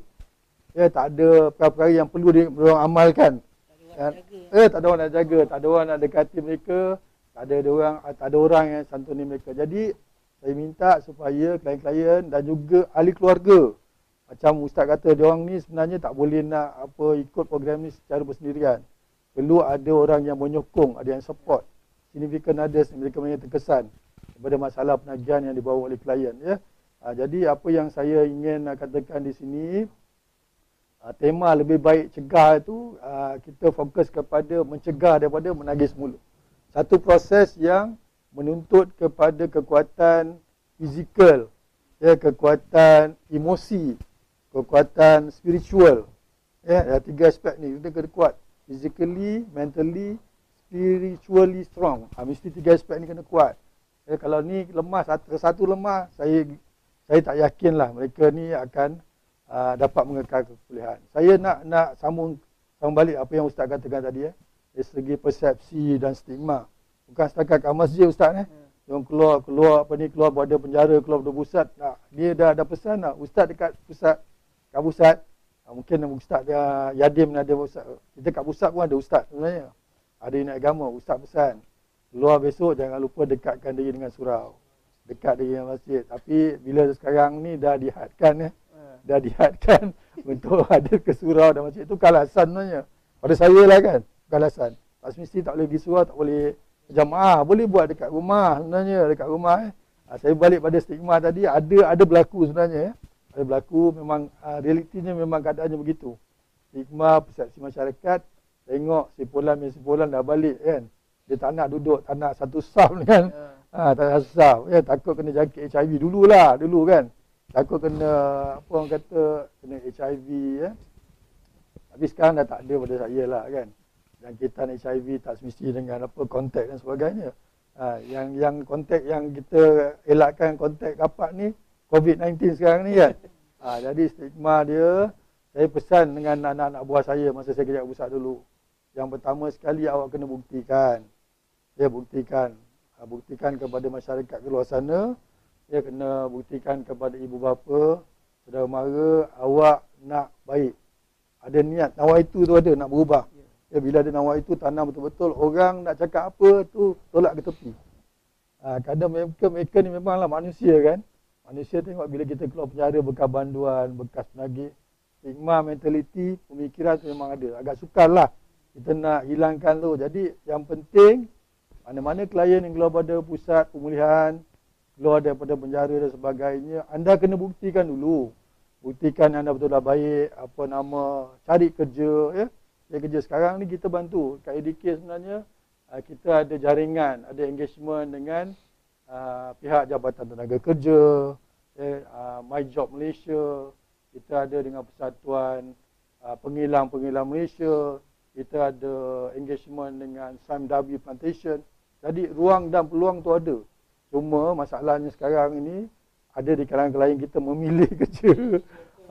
Tak ada perkara yang perlu diorang amalkan. Tak ada orang nak jaga, tak ada orang nak dekati mereka, tak ada orang yang santuni mereka. Jadi saya minta supaya klien-klien dan juga ahli keluarga, macam Ustaz kata, diorang ni sebenarnya tak boleh nak ikut program ni secara bersendirian. Perlu ada orang yang menyokong, ada yang support. Significant others, mereka yang terkesan kepada masalah penagihan yang dibawa oleh klien. Jadi apa yang saya ingin katakan di sini, tema lebih baik cegah itu, kita fokus kepada mencegah daripada menagih semula. Satu proses yang menuntut kepada kekuatan fizikal, kekuatan emosi, kekuatan spiritual. Ada 3 aspek ni, kita kena kuat. Physically, mentally, spiritually strong. Mesti 3 aspek ni kena kuat. Kalau ni lemah, satu lemah, saya tak yakinlah mereka ni akan dapat mengekal kepulihan. Saya nak sambung balik apa yang Ustaz katakan tadi, dari segi persepsi dan stigma. Bukan setakat kat masjid Ustaz yang keluar berada penjara, keluar dari pusat. Dia dah ada pesan Ustaz dekat pusat, kat pusat. Mungkin Ustaz Yadim ada ustaz. Kita kat pusat pun ada Ustaz sebenarnya. Ada unit agama, Ustaz pesan. Keluar besok jangan lupa dekatkan diri dengan surau. Dekat diri dengan masjid. Tapi bila sekarang ni dah dihadkan untuk ada ke surau dan masjid, itu kalasan sebenarnya. Pada saya lah kan, kalasan. Tak semesti tak boleh pergi surau, tak boleh jamaah, boleh buat dekat rumah sebenarnya, dekat rumah. Saya balik pada stigma tadi, ada berlaku sebenarnya. Ada berlaku, memang realitinya memang keadaannya begitu. Stigma, persepsi masyarakat, tengok si Fulan dah balik kan. Dia tak nak duduk, tak nak satu saf kan. Tak nak satu saf. Takut kena jangkit HIV dulu kan. Takut kena, orang kata, kena HIV Tapi sekarang dah tak ada pada saya lah kan. Jangkitan HIV tak semesti dengan kontak dan sebagainya. Yang kontak yang kita elakkan, kontak rapat ni, COVID-19 sekarang ni kan. Jadi stigma dia, saya pesan dengan anak-anak buah saya masa saya kerja pusat dulu. Yang pertama sekali, awak kena buktikan. Buktikan kepada masyarakat di luar sana. Kena buktikan kepada ibu bapa, saudara mara, awak nak baik. Ada niat, nawaitu tu ada, nak berubah. Bila ada nawaitu, tanam betul-betul, orang nak cakap apa tu, tolak ke tepi. Kadang mereka ni memanglah manusia kan. Manusia tengok bila kita keluar penjara bekas banduan, bekas penagih, stigma, mentaliti, pemikiran tu memang ada. Agak sukar lah kita nak hilangkan tu. Jadi yang penting, mana-mana klien yang keluar pada pusat pemulihan, keluar daripada penjara dan sebagainya, anda kena buktikan dulu. Buktikan anda betul-betul baik, cari kerja. Kerja sekarang ni kita bantu. Kat ADK sebenarnya, kita ada jaringan, ada engagement dengan pihak Jabatan Tenaga Kerja, My Job Malaysia, kita ada dengan Persatuan Penghilang Malaysia, kita ada engagement dengan Sam W Plantation. Jadi ruang dan peluang tu ada. Cuma masalahnya sekarang ini ada di kalangan klien kita memilih kerja.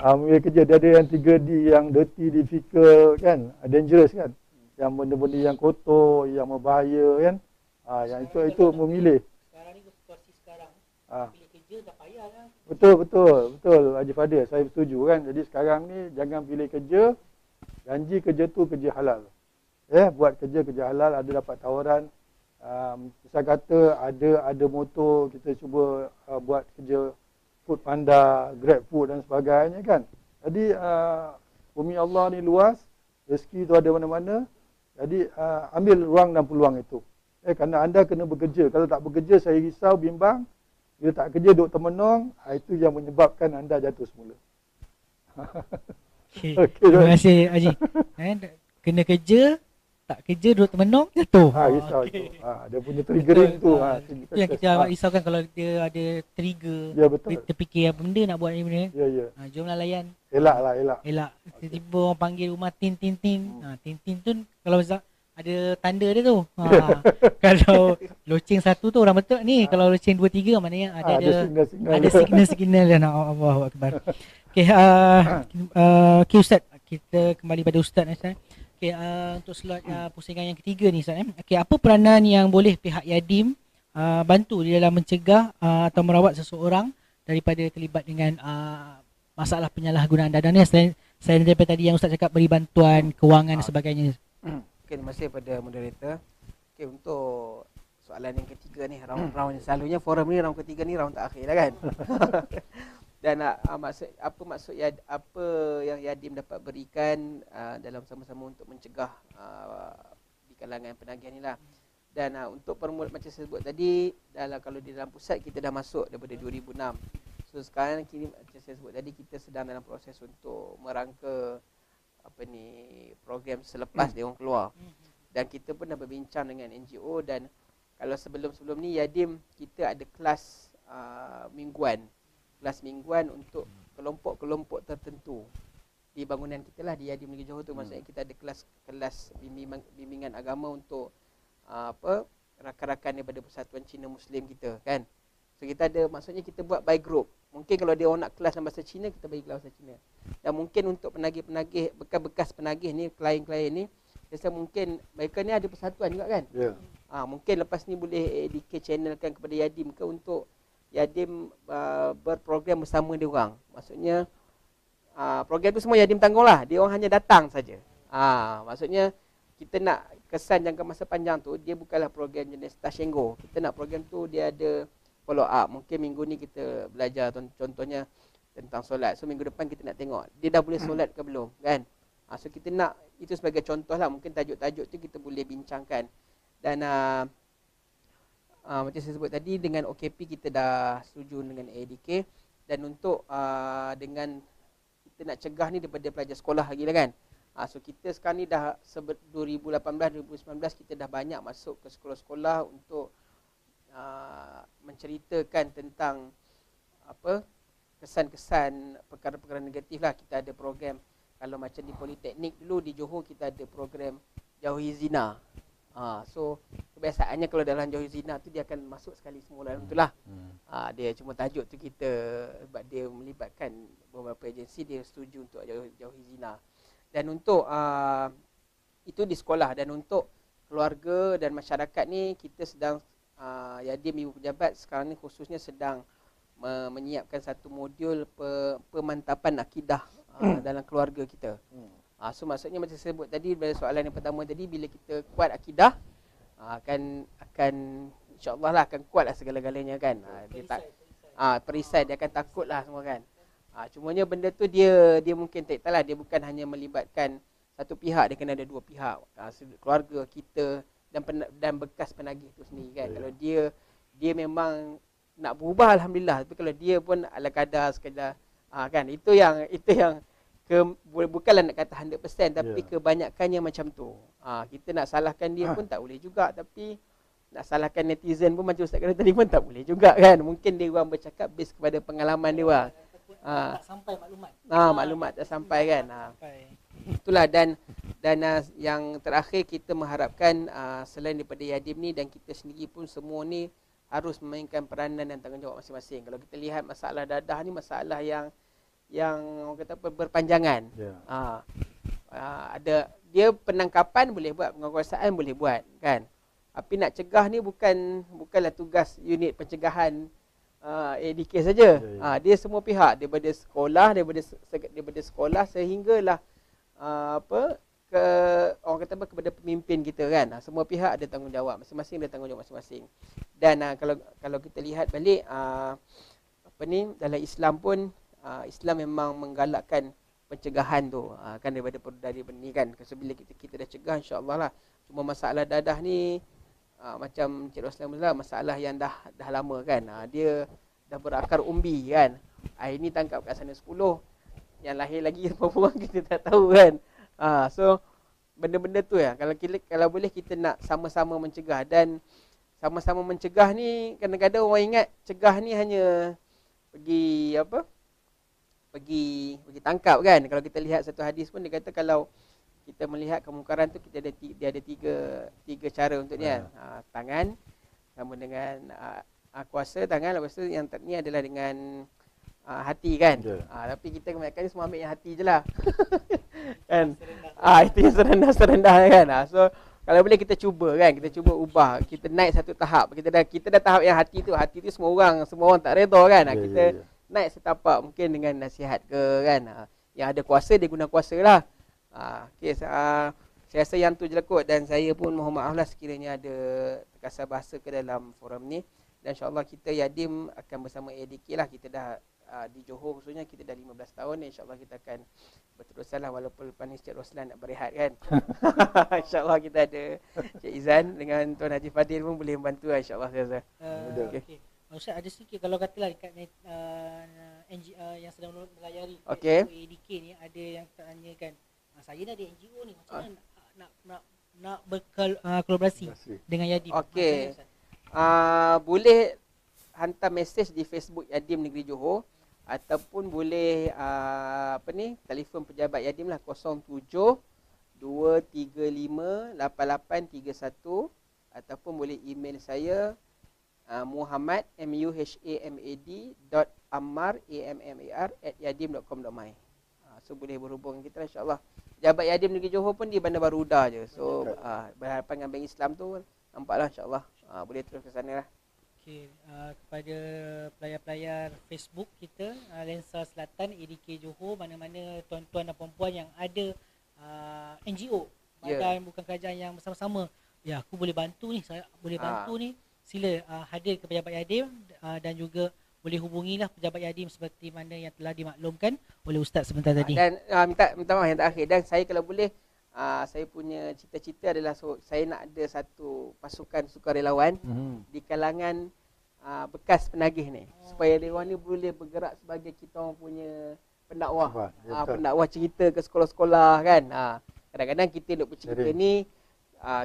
Memilih kerja, dia ada yang 3D, yang dirty, difficult kan, dangerous kan. Yang benda-benda yang kotor, yang berbahaya kan. Yang itu memilih. Sekarang ni situasi sekarang, pilih kerja dah payah lah. Betul Haji Fadil, saya setuju kan. Jadi sekarang ni jangan pilih kerja, janji kerja tu kerja halal. Buat kerja halal, ada dapat tawaran. Saya kata ada motor, kita cuba buat kerja Food Panda, Grab Food dan sebagainya kan. Jadi bumi Allah ni luas, rezeki tu ada mana-mana. Jadi ambil ruang dan peluang itu. Kerana anda kena bekerja. Kalau tak bekerja, saya risau, bimbang. Bila tak kerja, duduk termenung, itu yang menyebabkan anda jatuh semula. Okay. Terima kasih Haji. Kena kerja, tak kerja, duduk termenung, jatuh. Risau itu. Dia punya triggering tu. Itu yang kita risaukan kalau dia ada trigger. Ya, betul. Terfikir apa benda nak buat ni benda. Ya. Jomlah layan. Elak. Tiba-tiba orang panggil rumah tin. Tin tu kalau ada tanda dia tu. Kalau loceng satu tu orang betul ni. Kalau loceng 2 3 maknanya ada signal dan Allahu akbar. Okey, Ustaz, kita kembali pada Ustaz Ustaz. Okey, untuk slot pusingan yang ketiga ni Ustaz. Okey, apa peranan yang boleh pihak Yadim bantu di dalam mencegah atau merawat seseorang daripada terlibat dengan masalah penyalahgunaan dana ni, selain daripada tadi yang Ustaz cakap beri bantuan kewangan dan sebagainya. Okay, terima kasih pada moderator. Okay, untuk soalan yang ketiga ni, round selalunya forum ni round ketiga ni round terakhir lah kan. Dan maksud apa yang Yadim dapat berikan dalam sama-sama untuk mencegah di kalangan penagihan ni lah. Dan untuk permulakan macam saya sebut tadi, kalau di dalam pusat kita dah masuk daripada 2006. So sekarang kini macam saya sebut tadi, kita sedang dalam proses untuk merangka program selepas dia orang keluar. Dan kita pun dah berbincang dengan NGO, dan kalau sebelum-sebelum ni Yadim kita ada kelas mingguan untuk kelompok-kelompok tertentu di bangunan kita lah di Yadim Negeri Johor tu. Maksudnya kita ada kelas bimbingan agama untuk rakan-rakan daripada Persatuan Cina Muslim kita kan. So kita ada, maksudnya kita buat by group. Mungkin kalau dia orang nak kelas dalam bahasa Cina, kita bagi kelas bahasa Cina. Dan mungkin untuk penagih-penagih, bekas-bekas penagih ni, klien-klien ni, biasa mungkin mereka ni ada persatuan juga kan. Mungkin lepas ni boleh ADK channelkan kepada Yadim ke untuk Yadim berprogram bersama dia orang. Maksudnya program tu semua Yadim tanggung lah. Dia orang hanya datang saja. Maksudnya kita nak kesan jangka masa panjang tu, dia bukanlah program jenis touch and go. Kita nak program tu dia ada follow up. Mungkin minggu ni kita belajar contohnya tentang solat. So minggu depan kita nak tengok dia dah boleh solat ke belum kan. So kita nak itu sebagai contoh lah. Mungkin tajuk-tajuk tu kita boleh bincangkan. Dan macam saya sebut tadi, dengan OKP kita dah setuju dengan ADK. Dan untuk dengan kita nak cegah ni daripada pelajar sekolah lagi lah kan. So kita sekarang ni dah 2018-2019 kita dah banyak masuk ke sekolah-sekolah untuk menceritakan tentang kesan-kesan perkara-perkara negatif lah. Kita ada program, kalau macam di Politeknik dulu di Johor kita ada program Jauhi Zina. So kebiasaannya kalau dalam Jauhi Zina tu dia akan masuk sekali semua dalam tu lah. Dia cuma tajuk tu kita, sebab dia melibatkan beberapa agensi, dia setuju untuk Jauhi Zina. Dan untuk itu di sekolah. Dan untuk keluarga dan masyarakat ni, kita sedang Yadim Ibu Pejabat sekarang ni khususnya sedang menyiapkan satu modul pemantapan akidah dalam keluarga kita. So maksudnya macam saya sebut tadi pada soalan yang pertama tadi, bila kita kuat akidah akan insya-Allah lah akan kuatlah segala-galanya kan. Dia tak perisai, dia akan takut lah semua kan. Cumanya benda tu dia mungkin tak lah, dia bukan hanya melibatkan satu pihak, dia kena ada dua pihak, keluarga kita dan bekas penagih tu sendiri kan. Kalau dia memang nak berubah, alhamdulillah. Tapi kalau dia pun ala kadar sekadar kan, itu yang bukanlah nak kata 100%, tapi kebanyakannya macam tu. Kita nak salahkan dia pun tak boleh juga, tapi nak salahkan netizen pun macam Ustaz kata tadi pun tak boleh juga kan. Mungkin dia orang bercakap base kepada pengalaman dia orang. Tak sampai maklumat. Maklumat tak sampai kan. Itulah. Dan yang terakhir, kita mengharapkan selain daripada Yadim ni, dan kita sendiri pun semua ni harus memainkan peranan dan tanggungjawab masing-masing. Kalau kita lihat masalah dadah ni masalah yang orang kata berpanjangan. Ada dia penangkapan boleh buat, penguasaan boleh buat kan. Tapi nak cegah ni bukanlah tugas unit pencegahan ADK saja. Dia semua pihak, daripada sekolah sehinggalah orang kata kepada pemimpin kita kan. Semua pihak ada tanggungjawab masing-masing, ada tanggungjawab masing-masing. Dan kalau kita lihat balik dalam Islam pun Islam memang menggalakkan pencegahan tu, kan daripada dari ni kan. So bila kita dah cegah, insya-Allah lah. Cuma masalah dadah ni macam Cik Roslan lah, masalah yang dah lama kan. Dia dah berakar umbi kan. Ini tangkap kat sana 10, yang lahir lagi perempuan kita tak tahu kan. So benda-benda tu ya, kalau boleh kita nak sama-sama mencegah. Dan sama-sama mencegah ni, kadang-kadang orang ingat cegah ni hanya pergi pergi tangkap kan. Kalau kita lihat satu hadis pun, dia kata kalau kita melihat kemungkaran tu, dia ada tiga cara untuk dia. Tangan, sama dengan kuasa tangan, lepas tu yang ni adalah dengan hati kan. Tapi kita kebanyakan ni semua ambil yang hati je lah. Kan. Itu yang serendah-serendah kan. So kalau boleh kita cuba kan, kita cuba ubah, kita naik satu tahap. Kita dah tahap yang hati tu semua orang tak redha kan. Kita naik setapak mungkin dengan nasihat ke kan. Yang ada kuasa dia guna kuasa lah. Okay, saya rasa yang tu je lah kot. Dan saya pun mohon maaf lah sekiranya ada terkasar bahasa ke dalam forum ni. Dan insyaAllah kita Yadim akan bersama ADK lah. Kita dah di Johor khususnya kita dah 15 tahun. InsyaAllah kita akan berterusan lah, walaupun lepas ni Cik Roslan nak berehat kan. InsyaAllah kita ada Cik Izan dengan Tuan Haji Fadil pun boleh membantu lah, insyaAllah saya rasa. Okay. Ustaz, ada sikit kalau katalah dekat NGO yang sedang melayari ADK ni, ada yang tanyakan, saya dah ada NGO ni, macam mana nak berkolaborasi dengan Yadim? Okey. Boleh hantar mesej di Facebook Yadim Negeri Johor, ataupun boleh telefon pejabat Yadim lah 07 235 8831, ataupun boleh email saya Muhammad muhammad.ammar@yadim.com.my. So boleh berhubung kita insya-Allah. Pejabat Yadim Negeri Johor pun di Bandar Baru Uda je. So berhadapan dengan Bank Islam tu, nampaklah insya-Allah boleh terus ke sana lah. Okey, kepada pelayar-pelayar Facebook kita, Lensa Selatan ADK Johor, mana-mana tuan-tuan dan puan-puan yang ada NGO, badan bukan kerajaan yang bersama-sama, ya aku boleh bantu ni, saya boleh bantu ni, sila hadir ke pejabat Yadim, dan juga boleh hubungilah pejabat Yadim seperti mana yang telah dimaklumkan oleh Ustaz sebentar tadi. Dan minta maaf yang terakhir, dan saya kalau boleh, saya punya cita-cita adalah saya nak ada satu pasukan sukarelawan di kalangan bekas penagih ni, supaya dia orang ni boleh bergerak sebagai kita orang punya pendakwah. Pendakwah cerita ke sekolah-sekolah kan. Kadang-kadang kita duk bercerita ni,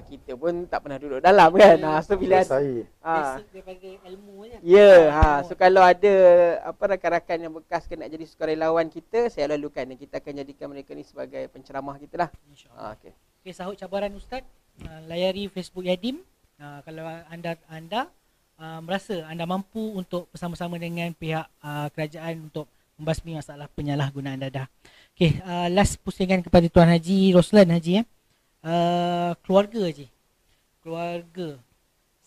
kita pun tak pernah duduk dalam kan. So bila basic daripada ilmu je. So kalau ada rakan-rakan yang bekas ke nak jadi sukarelawan kita, saya lalukan, dan kita akan jadikan mereka ni sebagai penceramah kita lah. InsyaAllah. Okay, sahut cabaran Ustaz, layari Facebook Yadim. Kalau anda merasa anda mampu untuk bersama-sama dengan pihak kerajaan untuk membasmi masalah penyalahgunaan dadah. Okay, last pusingan kepada Tuan Haji Roslan Haji. Keluarga je. Keluarga.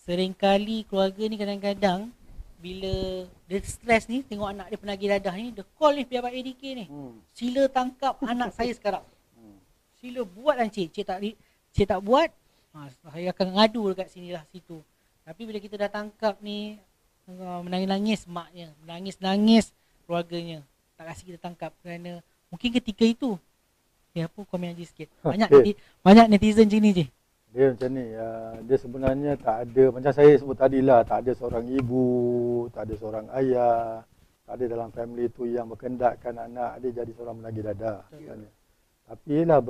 Seringkali keluarga ni kadang-kadang bila dia stres ni, tengok anak dia penagih dadah ni, dia call ni pejabat ADK ni. Sila tangkap anak saya sekarang. Sila buat lah cik. Cik tak buat, saya akan ngadu dekat sini lah situ. Tapi bila kita dah tangkap ni, menangis-nangis maknya, menangis-nangis keluarganya, tak kasi kita tangkap kerana mungkin ketika itu komen Haji sikit. Banyak netizen macam ni je. Dia macam ni, dia sebenarnya tak ada, macam saya sebut tadi lah, tak ada seorang ibu, tak ada seorang ayah, tak ada dalam family tu yang berkendakkan anak dia jadi seorang penagih dadah. Tapi lah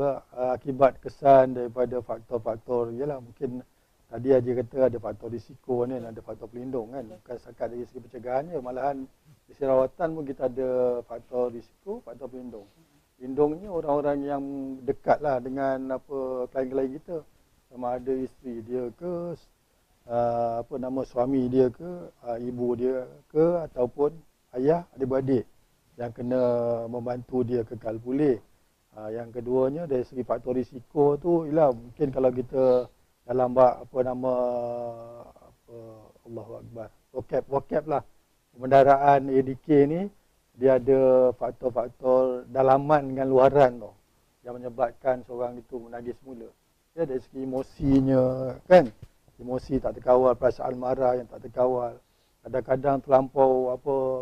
akibat kesan daripada faktor-faktor, yalah mungkin tadi Haji kata ada faktor risiko ni, ada faktor pelindung kan. Bukan setakat dari segi pencegahannya, malahan di segi rawatan pun kita ada faktor risiko, faktor pelindung. Lindungnya orang-orang yang dekat lah dengan klien-klien kita, sama ada isteri dia ke, suami dia ke, ibu dia ke, ataupun ayah, adik-beradik yang kena membantu dia kekal pulih. Yang keduanya dari segi faktor risiko tu ialah mungkin kalau kita dalam Allahu Akbar, vocab lah, kenderaan ADK ni, dia ada faktor-faktor dalaman dengan luaran tu yang menyebabkan seorang itu menagih semula. Dia dari segi emosinya kan, emosi tak terkawal, perasaan marah yang tak terkawal, kadang-kadang terlampau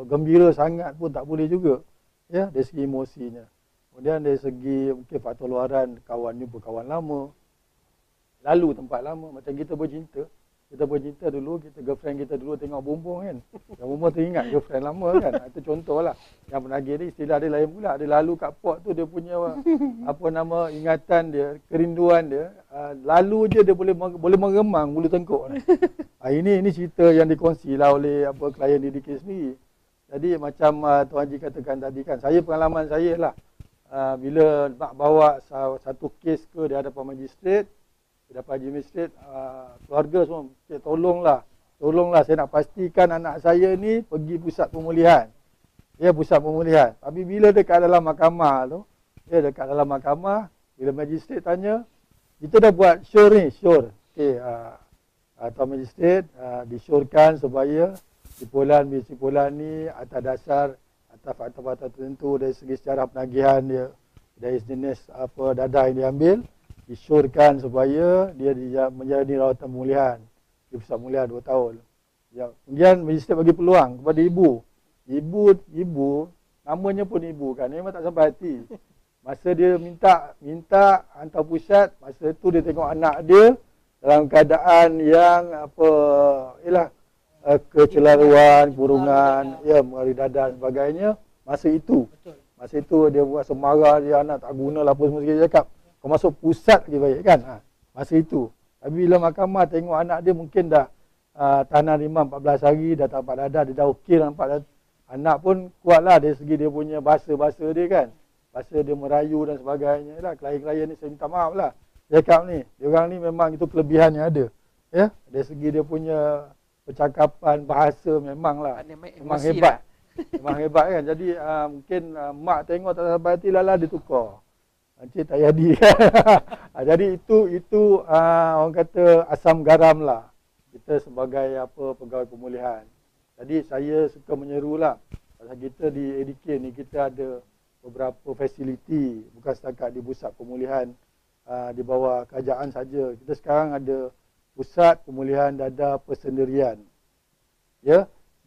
gembira sangat pun tak boleh juga. Ya, dari segi emosinya. Kemudian dari segi mungkin faktor luaran, kawan jumpa kawan lama, lalu tempat lama. Macam kita bercinta dulu, kita girlfriend kita dulu tengok bumbung kan. Yang bumbung teringat girlfriend lama kan. Itu contoh lah. Yang penagih ni istilah dia lain pula. Dia lalu kat port tu, dia punya ingatan dia, kerinduan dia. Lalu je dia boleh meremang bulu tengkuk. Ini cerita yang dikongsi lah oleh klien DDK sendiri. Jadi macam Tuan Haji katakan tadi kan, pengalaman saya lah. Bila nak bawa satu kes ke di hadapan magistrate, keluarga semua, tolonglah saya nak pastikan anak saya ni pergi pusat pemulihan. Pusat pemulihan. Tapi bila dekat dalam mahkamah tu, bila magistrate tanya, kita dah buat sure. Okey, Tuan Magistrate disyorkan supaya simpulan ni atas dasar fakta-fakta tertentu dari segi sejarah penagihan dia, dari jenis dadah yang diambil, disyorkan supaya dia menjalani rawatan pemulihan di pusat pemulihan 2 tahun. Kemudian magistrate bagi peluang kepada ibu. Ibu namanya pun ibu kan, memang tak sampai hati. Masa dia minta hantar pusat, masa tu dia tengok anak dia dalam keadaan yang kecelaruan, kurungan, mengalami dadah dan sebagainya. Masa itu dia rasa marah, dia anak tak guna lah apa semua dia cakap. Kau masuk pusat lagi baik kan. Masa itu. Tapi bila mahkamah tengok anak dia mungkin dah tahanan rimam 14 hari, dah tak nampak dadah, dia dah okey dah nampak dadah. Anak pun kuat lah dari segi dia punya bahasa dia kan. Bahasa dia merayu dan sebagainya lah. Klien-klien ni saya minta maaf lah. Dia cakap ni, diorang ni memang itu kelebihan yang ada. Ya, dari segi dia punya percakapan, bahasa memanglah memang hebat. Memang hebat kan. Jadi mungkin mak tengok tak sampai hati lah dia tukar. Encik tak jadi. Jadi itu orang kata asam garam lah. Kita sebagai pegawai pemulihan. Jadi saya suka menyerulah. Pasal kita di ADK ni kita ada beberapa fasiliti, bukan setakat di pusat pemulihan di bawah kerajaan saja. Kita sekarang ada pusat pemulihan dadah persendirian.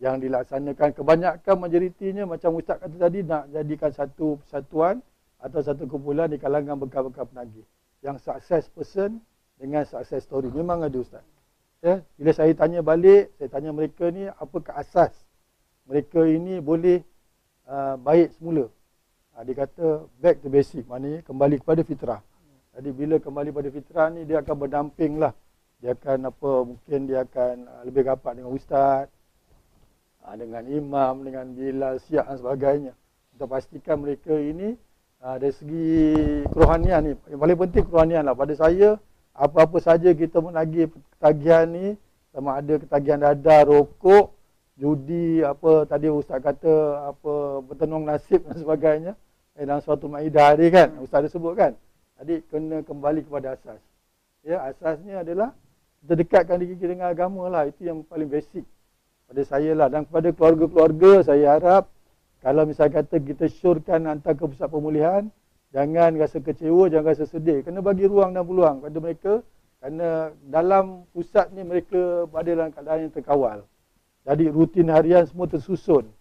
Yang dilaksanakan kebanyakan majoritinya macam Ustaz kata tadi, nak jadikan satu persatuan atau satu kumpulan di kalangan bekas-bekas penagih. Yang success person dengan success story. Memang ada Ustaz. Bila saya tanya balik, saya tanya mereka ni apakah asas mereka ini boleh baik semula. Dia kata back to basic, maknanya kembali kepada fitrah. Jadi bila kembali pada fitrah ni, dia akan berdamping lah. Dia akan mungkin dia akan lebih rapat dengan ustaz, dengan imam, dengan bilal, syiah dan sebagainya. Kita pastikan mereka ini dari segi kerohanian ni, yang paling penting kerohanian lah. Pada saya, apa-apa saja kita menagih ketagihan ni, sama ada ketagihan dadah, rokok, judi, tadi ustaz kata, bertenung nasib dan sebagainya. Dalam suatu Maidah hari kan, ustaz ada sebut kan. Jadi kena kembali kepada asas. Asasnya adalah kita dekatkan diri kita dengan agama lah. Itu yang paling basic pada saya lah. Dan kepada keluarga-keluarga, saya harap kalau misalnya kata kita syorkan hantar ke pusat pemulihan, jangan rasa kecewa, jangan rasa sedih. Kena bagi ruang dan peluang pada mereka. Kerana dalam pusat ni mereka berada dalam keadaan yang terkawal. Jadi rutin harian semua tersusun.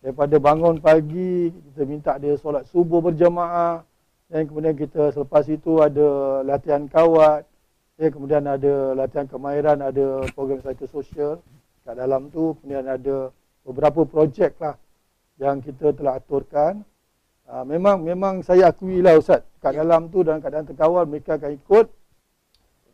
Daripada bangun pagi, kita minta dia solat subuh berjamaah. Dan kemudian kita selepas itu ada latihan kawat. Kemudian ada latihan kemahiran, ada program psikososial kat dalam tu. Kemudian ada beberapa projek lah yang kita telah aturkan. Memang saya akui lah Ustaz, kat dalam tu dalam keadaan terkawal mereka akan ikut.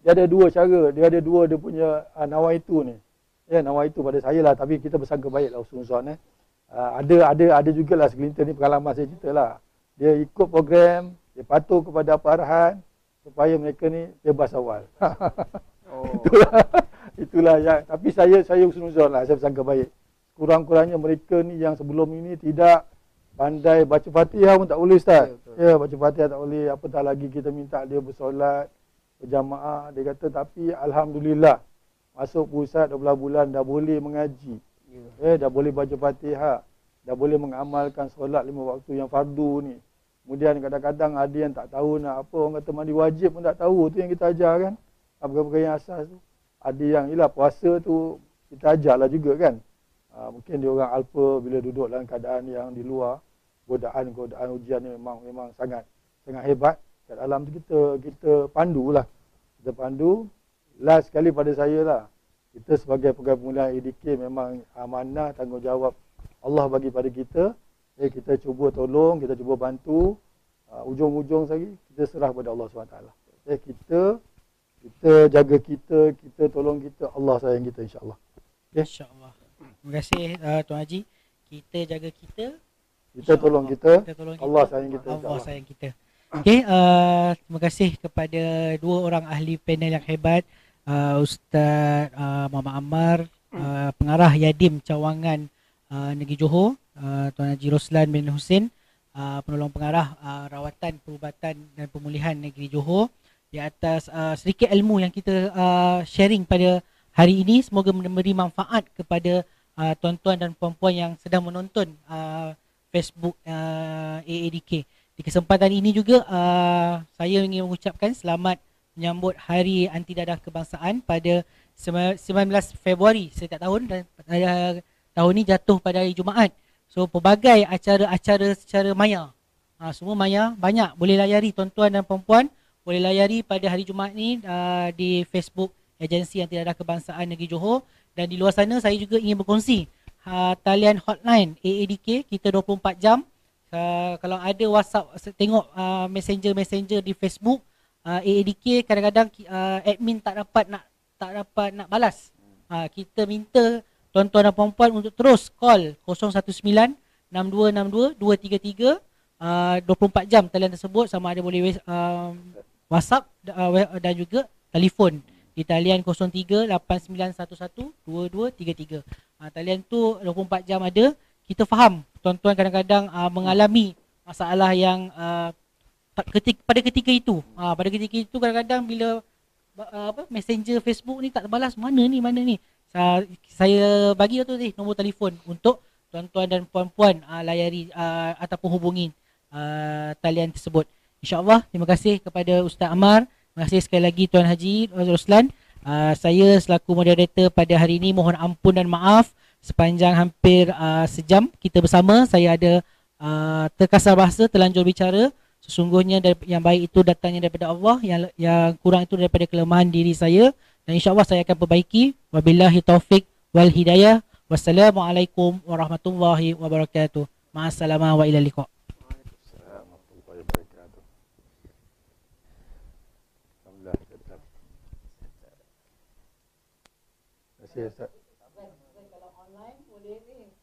Dia ada dua cara, dia punya nawaitu ni. Nawaitu pada saya lah, tapi kita bersangka baik lah usul-usul ada jugalah segelintir ni pengalaman saya cerita lah. Dia ikut program, dia patuh kepada apa arahan supaya mereka ni bebas awal. Itulah yang, tapi saya usul-usul lah, saya bersangka baik. Kurang-kurangnya mereka ni yang sebelum ini tidak pandai baca Fatihah pun tak boleh Ustaz. Baca Fatihah tak boleh, apatah lagi kita minta dia bersolat berjamaah. Dia kata tapi alhamdulillah masuk pusat 12 bulan dah boleh mengaji. Dah boleh baca Fatihah, dah boleh mengamalkan solat 5 waktu yang fardu ni. Kemudian kadang-kadang ada yang tak tahu nak apa, orang kata mandi wajib pun tak tahu. Tu yang kita ajar kan, perkara-perkara yang asas tu. Ada yang ialah puasa tu kita ajarlah juga kan. Mungkin dia orang alpa bila duduk dalam keadaan yang di luar, godaan ujian ni memang sangat hebat. Kat dalam tu kita pandulah. Kita pandu. Last sekali pada saya lah. Kita sebagai pegawai penguliahan ADK memang amanah, tanggungjawab Allah bagi pada kita. Kita cuba tolong, kita cuba bantu. Ujung-ujung lagi kita serah pada Allah SWT. Kita jaga kita tolong kita, Allah sayang kita, insya-Allah. InsyaAllah. Terima kasih Tuan Haji. Kita jaga kita tolong kita, Allah sayang kita, Allah sayang kita. Okey, terima kasih kepada dua orang ahli panel yang hebat, Ustaz Muhammad Ammar, pengarah Yadim Cawangan Negeri Johor, Tuan Haji Roslan bin Husin, penolong pengarah Rawatan Perubatan dan Pemulihan Negeri Johor, di atas sedikit ilmu yang kita sharing pada hari ini. Semoga memberi manfaat kepada tuan-tuan dan puan-puan yang sedang menonton Facebook AADK. Di kesempatan ini juga saya ingin mengucapkan selamat menyambut Hari Anti Dadah Kebangsaan pada 19 Februari setiap tahun, dan tahun ini jatuh pada hari Jumaat. So pelbagai acara-acara secara maya, semua maya, banyak boleh layari tuan-tuan dan puan-puan, boleh layari pada hari Jumaat ni di Facebook Agensi Anti Dadah Kebangsaan Negeri Johor. Dan di luar sana saya juga ingin berkongsi talian hotline AADK kita 24 jam. Kalau ada WhatsApp, tengok messenger di Facebook AADK, kadang-kadang admin tak dapat nak balas. Kita minta tuan-tuan dan puan-puan untuk terus call 019-6262-233, 24 jam talian tersebut, sama ada boleh WhatsApp dan juga telefon di talian 03-8911-2233. Talian tu 24 jam ada. Kita faham tuan-tuan kadang-kadang mengalami masalah yang pada ketika itu. Pada ketika itu kadang-kadang bila messenger Facebook ni tak terbalas, mana ni. Saya bagi tu nombor telefon untuk tuan-tuan dan puan-puan layari ataupun hubungi talian tersebut. InsyaAllah. Terima kasih kepada Ustaz Ammar. Terima kasih sekali lagi Tuan Haji Roslan. Saya selaku moderator pada hari ini mohon ampun dan maaf sepanjang hampir sejam kita bersama. Saya ada terkasar bahasa, terlanjur bicara. Sesungguhnya yang baik itu datangnya daripada Allah, yang kurang itu daripada kelemahan diri saya, dan insyaAllah saya akan perbaiki. Wabillahi taufik wal hidayah. Wassalamualaikum warahmatullahi wabarakatuh. Ma'assalamah wa ila liqa. Terima kasih Ustaz. Kalau online boleh ni.